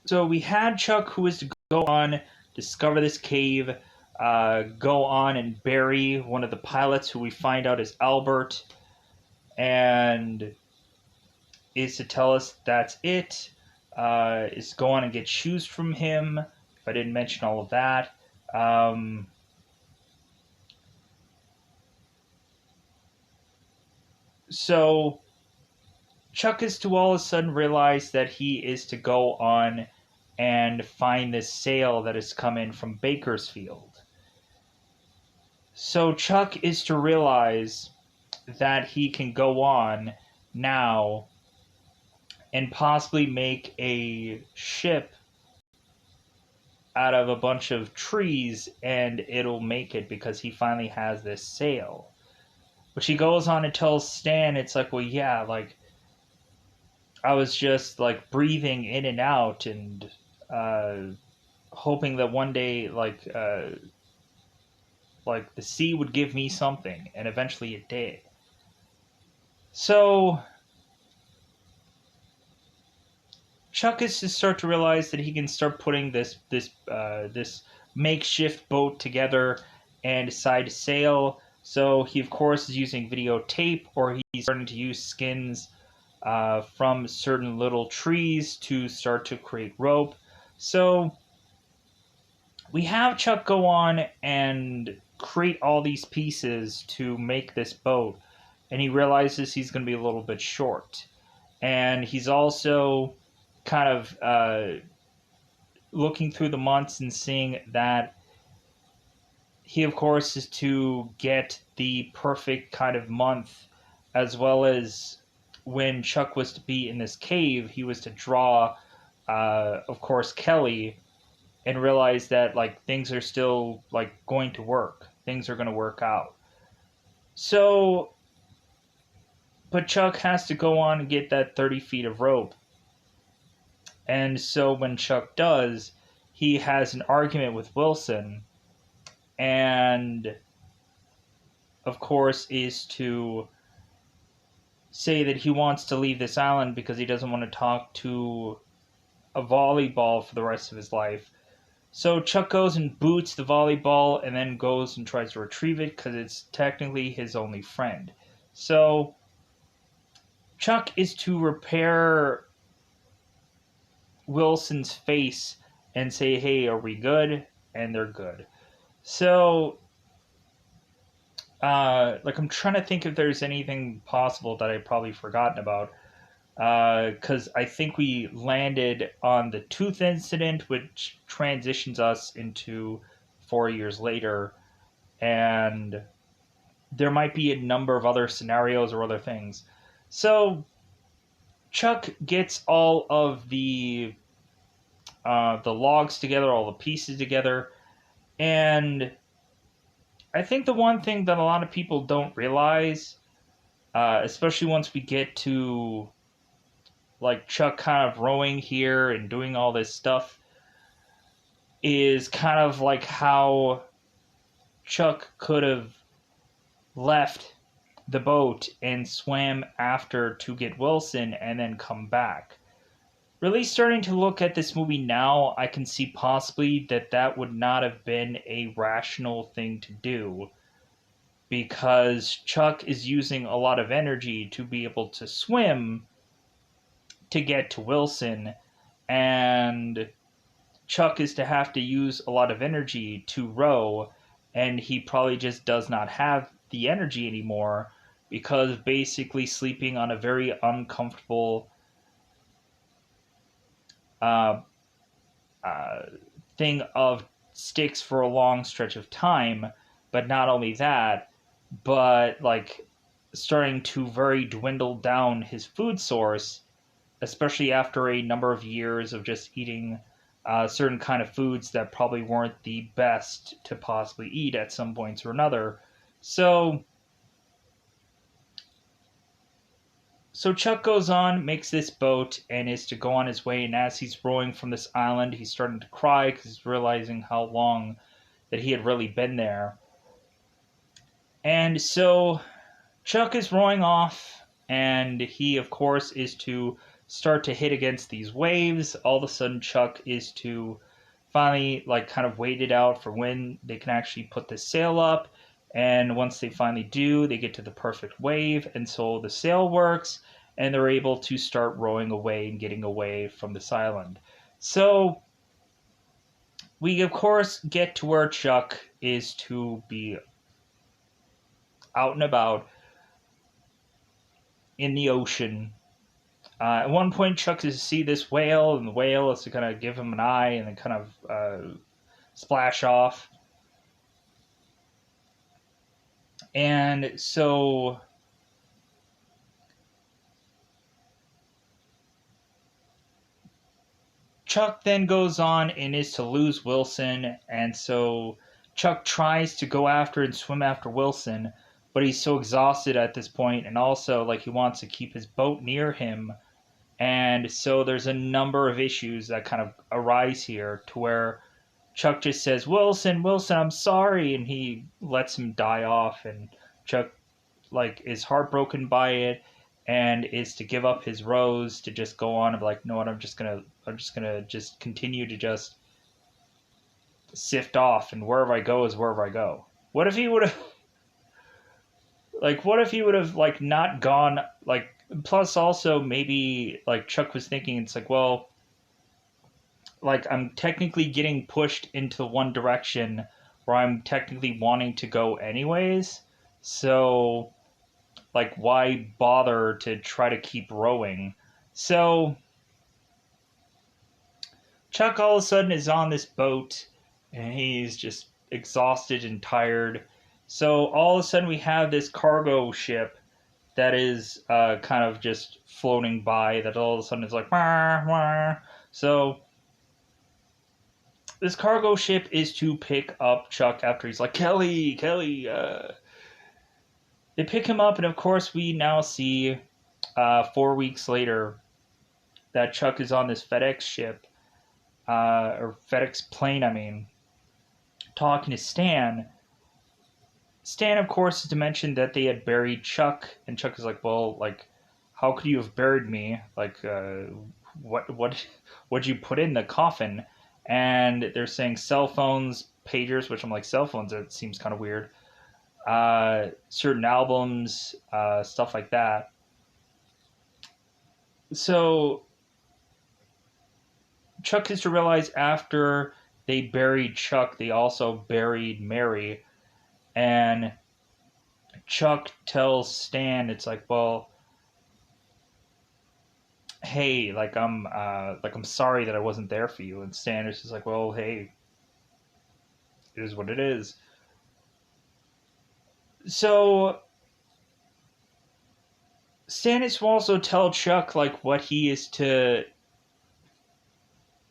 so we had Chuck who was to go on, discover this cave, go on and bury one of the pilots who we find out is Albert, and is to tell us that's it, is go on and get shoes from him, if I didn't mention all of that. So Chuck is to all of a sudden realize that he is to go on and find this sale that has come in from Bakersfield. So Chuck is to realize that he can go on now and possibly make a ship out of a bunch of trees, and it'll make it because he finally has this sail. But she goes on and tells Stan, it's like, well, yeah, like, I was just, like, breathing in and out and hoping that one day, like, the sea would give me something, and eventually it did. So Chuck is to start to realize that he can start putting this makeshift boat together and decide to sail. So he, of course, is using videotape, or he's starting to use skins from certain little trees to start to create rope. So we have Chuck go on and create all these pieces to make this boat, and he realizes he's going to be a little bit short. And he's also kind of looking through the months and seeing that he, of course, is to get the perfect kind of month as well as when Chuck was to be in this cave, he was to draw, of course, Kelly, and realize that like things are still like going to work. Things are going to work out. So, but Chuck has to go on and get that 30 feet of rope. And so when Chuck does, he has an argument with Wilson, and of course is to say that he wants to leave this island because he doesn't want to talk to a volleyball for the rest of his life. So Chuck goes and boots the volleyball and then goes and tries to retrieve it because it's technically his only friend. So Chuck is to repair Wilson's face and say, hey, are we good? And they're good. So, like, I'm trying to think if there's anything possible that I've probably forgotten about. Because I think we landed on the tooth incident, which transitions us into 4 years later. And there might be a number of other scenarios or other things. So, Chuck gets all of the logs together, all the pieces together, and I think the one thing that a lot of people don't realize, especially once we get to like Chuck kind of rowing here and doing all this stuff, is kind of like how Chuck could have left the boat and swam after to get Wilson and then come back. Really starting to look at this movie now, I can see possibly that would not have been a rational thing to do, because Chuck is using a lot of energy to be able to swim to get to Wilson, and Chuck is to have to use a lot of energy to row, and he probably just does not have the energy anymore because basically sleeping on a very uncomfortable uh, uh, thing of sticks for a long stretch of time. But not only that, but like starting to very dwindle down his food source, especially after a number of years of just eating certain kind of foods that probably weren't the best to possibly eat at some points or another. So So Chuck goes on, makes this boat, and is to go on his way. And as he's rowing from this island, he's starting to cry because he's realizing how long that he had really been there. And so Chuck is rowing off, and he, of course, is to start to hit against these waves. All of a sudden, Chuck is to finally, like, kind of wait it out for when they can actually put the sail up. And once they finally do, they get to the perfect wave, and so the sail works, and they're able to start rowing away and getting away from this island. So we, of course, get to where Chuck is to be out and about in the ocean. At one point, Chuck is to see this whale, and the whale is to kind of give him an eye and then kind of splash off. And so Chuck then goes on and is to lose Wilson, and so Chuck tries to go after and swim after Wilson, but he's so exhausted at this point, and also like he wants to keep his boat near him. And so there's a number of issues that kind of arise here to where Chuck just says, Wilson, Wilson, I'm sorry, and he lets him die off, and Chuck like is heartbroken by it and is to give up his rose to just go on and be like, no what, I'm just gonna just continue to just sift off, and wherever I go is wherever I go. What if he would have what if he would have like not gone like, plus also maybe like Chuck was thinking it's like, well, like I'm technically getting pushed into one direction where I'm technically wanting to go anyways. So like why bother to try to keep rowing? So Chuck all of a sudden is on this boat and he's just exhausted and tired. So all of a sudden we have this cargo ship that is kind of just floating by that all of a sudden is like, wah, wah. So this cargo ship is to pick up Chuck after he's like, Kelly, Kelly. They pick him up, and of course, we now see 4 weeks later that Chuck is on this FedEx ship, or FedEx plane, I mean, talking to Stan. Stan, of course, is to mention that they had buried Chuck, and Chuck is like, well, like, how could you have buried me? Like, what'd you put in the coffin? And they're saying cell phones, pagers, which I'm like, cell phones, that seems kind of weird. Certain albums, stuff like that. So Chuck is to realize after they buried Chuck, they also buried Mary. And Chuck tells Stan, it's like, well, hey, I'm sorry that I wasn't there for you. And Stan is just like, well, hey, it is what it is. So Stan is to also tell Chuck like what he is to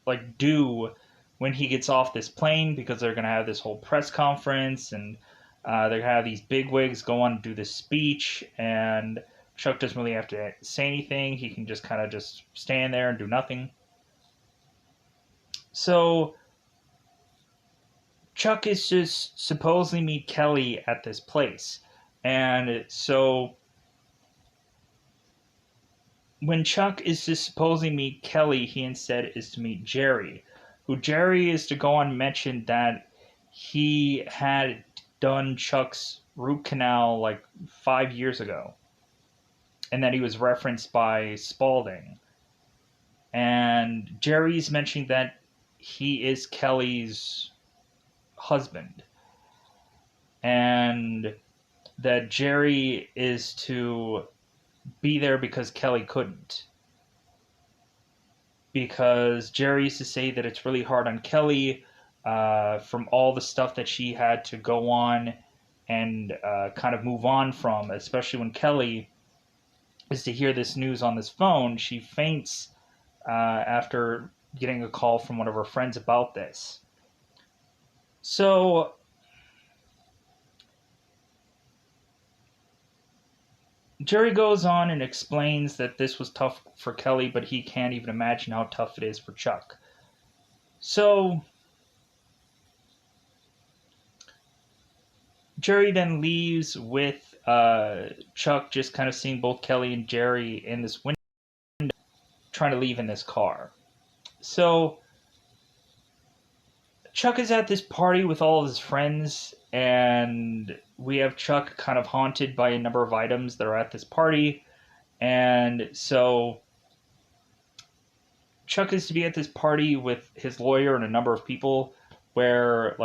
like do when he gets off this plane, because they're gonna have this whole press conference, and they're gonna have these bigwigs go on and do this speech, and Chuck doesn't really have to say anything. He can just kind of just stand there and do nothing. So Chuck is just supposedly meet Kelly at this place. And so when Chuck is to supposedly meet Kelly, he instead is to meet Jerry, who Jerry is to go on and mention that he had done Chuck's root canal like 5 years ago, and that he was referenced by Spaulding. And Jerry's mentioning that he is Kelly's husband, and that Jerry is to be there because Kelly couldn't. Because Jerry used to say that it's really hard on Kelly from all the stuff that she had to go on and kind of move on from, especially when Kelly is to hear this news on this phone. She faints after getting a call from one of her friends about this. So Jerry goes on and explains that this was tough for Kelly, but he can't even imagine how tough it is for Chuck. So Jerry then leaves with Chuck just kind of seeing both Kelly and Jerry in this window, trying to leave in this car. So Chuck is at this party with all of his friends, and we have Chuck kind of haunted by a number of items that are at this party. And so Chuck is to be at this party with his lawyer and a number of people, where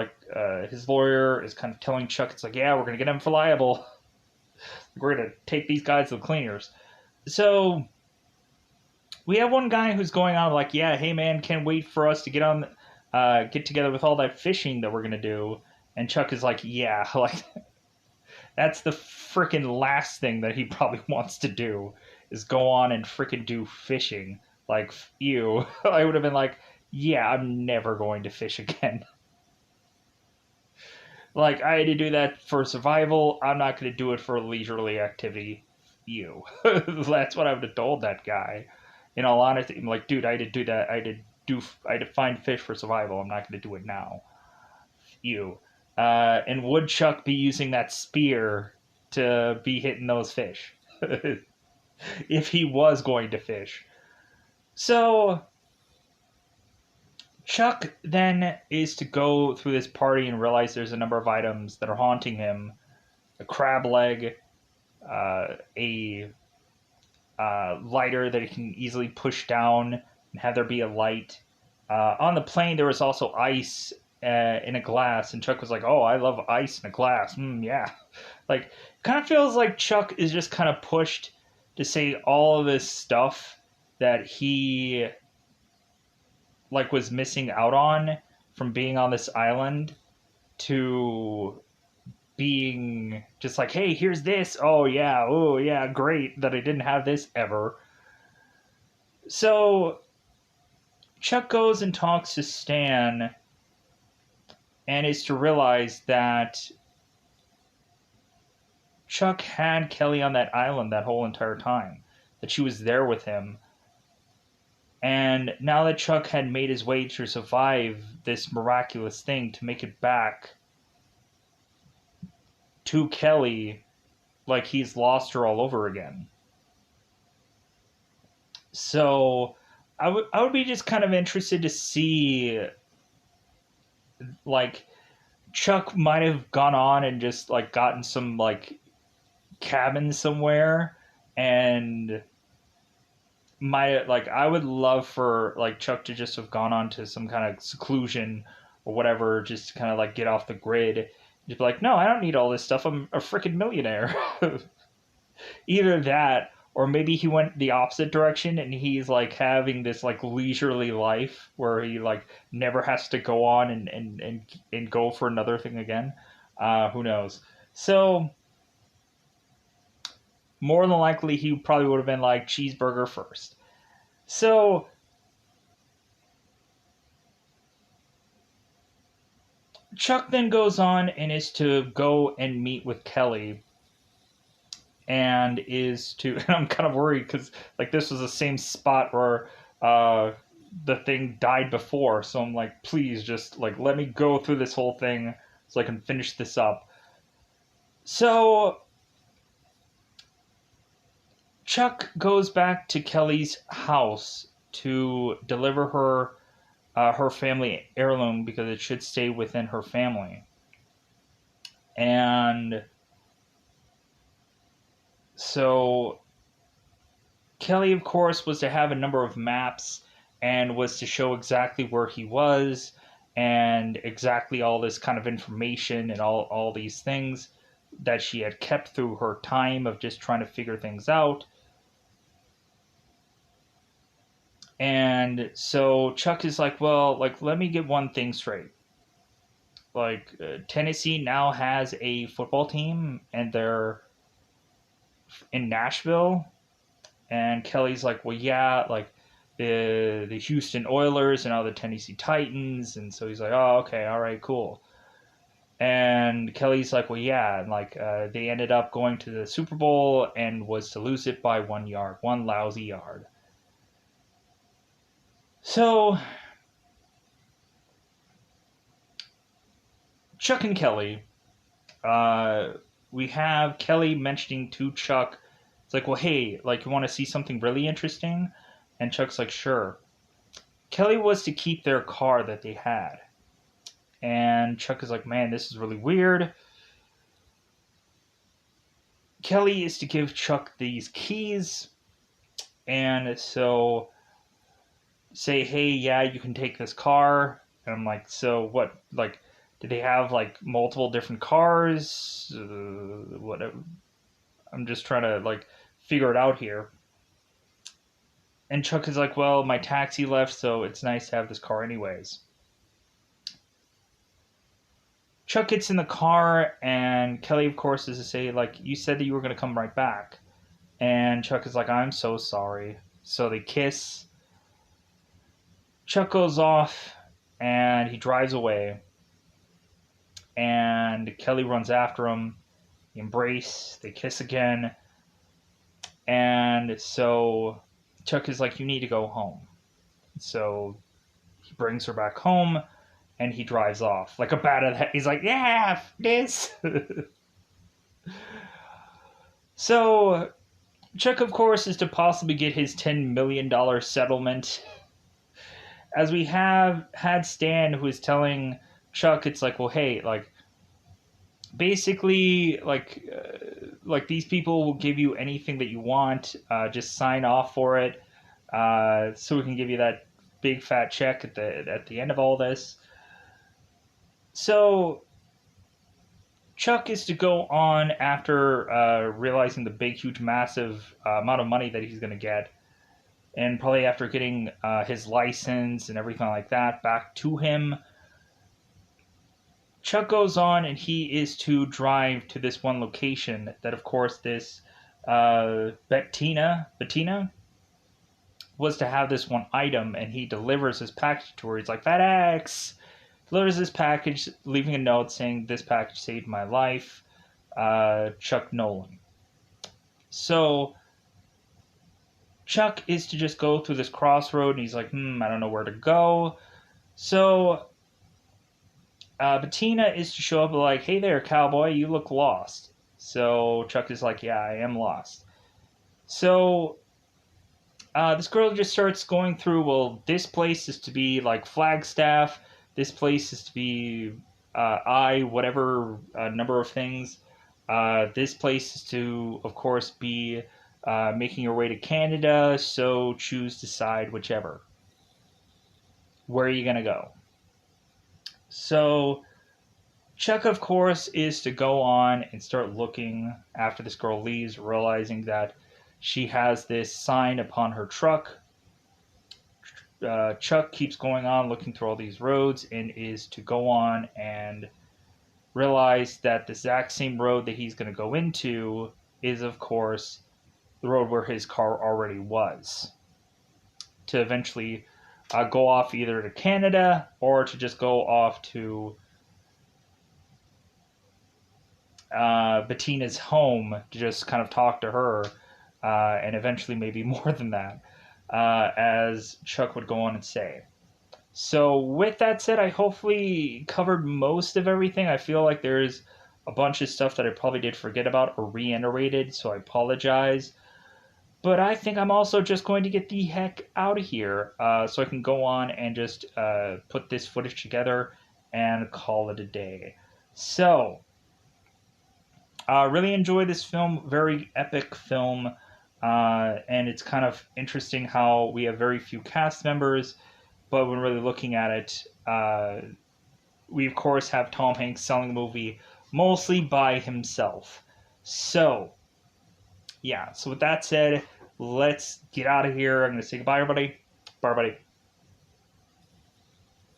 his lawyer is kind of telling Chuck, it's like, yeah, we're gonna get him for liable. We're gonna take these guys to the cleaners. So we have one guy who's going on like, yeah, hey man, can't wait for us to get together with all that fishing that we're gonna do. And Chuck is like, yeah, like that's the freaking last thing that he probably wants to do, is go on and freaking do fishing. Like, ew. I would have been like, yeah, I'm never going to fish again. Like, I had to do that for survival. I'm not going to do it for a leisurely activity. You. That's what I would have told that guy. In all honesty, I'm like, dude, I had to do that. I had to find fish for survival. I'm not going to do it now. You. And would Chuck be using that spear to be hitting those fish? If he was going to fish. So Chuck then is to go through this party and realize there's a number of items that are haunting him. A crab leg, a lighter that he can easily push down and have there be a light. On the plane, there was also ice in a glass, and Chuck was like, "Oh, I love ice in a glass." Yeah, like kind of feels like Chuck is just kind of pushed to say all of this stuff that he like was missing out on from being on this island, to being just like, hey, here's this. Oh yeah, great that I didn't have this ever. So Chuck goes and talks to Stan and is to realize that Chuck had Kelly on that island that whole entire time, that she was there with him. And now that Chuck had made his way to survive this miraculous thing to make it back to Kelly, like he's lost her all over again. So I would be just kind of interested to see, like, Chuck might have gone on and just like gotten some like cabin somewhere, and might, like, I would love for like Chuck to just have gone on to some kind of seclusion or whatever, just to kind of like get off the grid. Just be like, no, I don't need all this stuff. I'm a freaking millionaire. Either that, or maybe he went the opposite direction and he's like having this like leisurely life where he like never has to go on and go for another thing again. Who knows? So more than likely he probably would have been like cheeseburger first. So Chuck then goes on and is to go and meet with Kelly, and is to and I'm kind of worried because like this was the same spot where uh the thing died before, so I'm like, please just like let me go through this whole thing so I can finish this up. So Chuck goes back to Kelly's house to deliver her family heirloom because it should stay within her family. And so Kelly, of course, was to have a number of maps and was to show exactly where he was and exactly all this kind of information and all these things that she had kept through her time of just trying to figure things out. And so Chuck is like, well, like, let me get one thing straight. Like, Tennessee now has a football team and they're in Nashville. And Kelly's like, well, yeah, like the Houston Oilers and all the Tennessee Titans. And so he's like, oh, okay, all right, cool. And Kelly's like, well, yeah, and like they ended up going to the Super Bowl and was to lose it by 1 yard, one lousy yard. So Chuck and Kelly, uh, we have Kelly mentioning to Chuck, it's like, well, hey, like, you want to see something really interesting? And Chuck's like, sure. Kelly was to keep their car that they had. And Chuck is like, man, this is really weird. Kelly is to give Chuck these keys. And so say, hey, yeah, you can take this car. And I'm like, so what? Like, do they have like multiple different cars? Whatever. I'm just trying to like figure it out here. And Chuck is like, well, my taxi left, so it's nice to have this car anyways. Chuck gets in the car, and Kelly, of course, is to say, like, you said that you were going to come right back. And Chuck is like, I'm so sorry. So they kiss. Chuck goes off, and he drives away. And Kelly runs after him. They embrace. They kiss again. And so Chuck is like, you need to go home. So he brings her back home, and he drives off like a bat out of head. He's like, yeah, this. So Chuck, of course, is to possibly get his $10 million settlement. As we have had Stan, who is telling Chuck, it's like, well, hey, like, basically, like these people will give you anything that you want. Just sign off for it, so we can give you that big fat check at the end of all this. So Chuck is to go on after realizing the big, huge, massive amount of money that he's going to get, and probably after getting his license and everything like that back to him. Chuck goes on and he is to drive to this one location that, of course, this Bettina was to have this one item, and he delivers his package to her. He's like, FedEx! Delivers this package, leaving a note saying, this package saved my life. Chuck Nolan. So Chuck is to just go through this crossroad, and he's like, I don't know where to go. So Bettina is to show up like, hey there, cowboy, you look lost. So Chuck is like, yeah, I am lost. So this girl just starts going through, well, this place is to be like Flagstaff. This place is to be whatever number of things. This place is to, of course, be making your way to Canada, so decide whichever. Where are you going to go? So Chuck, of course, is to go on and start looking after this girl leaves, realizing that she has this sign upon her truck. Chuck keeps going on looking through all these roads and is to go on and realize that the exact same road that he's going to go into is, of course, the road where his car already was. To eventually go off either to Canada or to just go off to Bettina's home to just kind of talk to her, and eventually maybe more than that, as Chuck would go on and say. So with that said, I hopefully covered most of everything. I feel like there's a bunch of stuff that I probably did forget about or reiterated, so I apologize. But I think I'm also just going to get the heck out of here, so I can go on and just put this footage together and call it a day. So, really enjoyed this film, very epic film, and it's kind of interesting how we have very few cast members, but when really looking at it, we of course have Tom Hanks selling the movie mostly by himself. So, yeah, so with that said, let's get out of here. I'm going to say goodbye, everybody. Bye, everybody.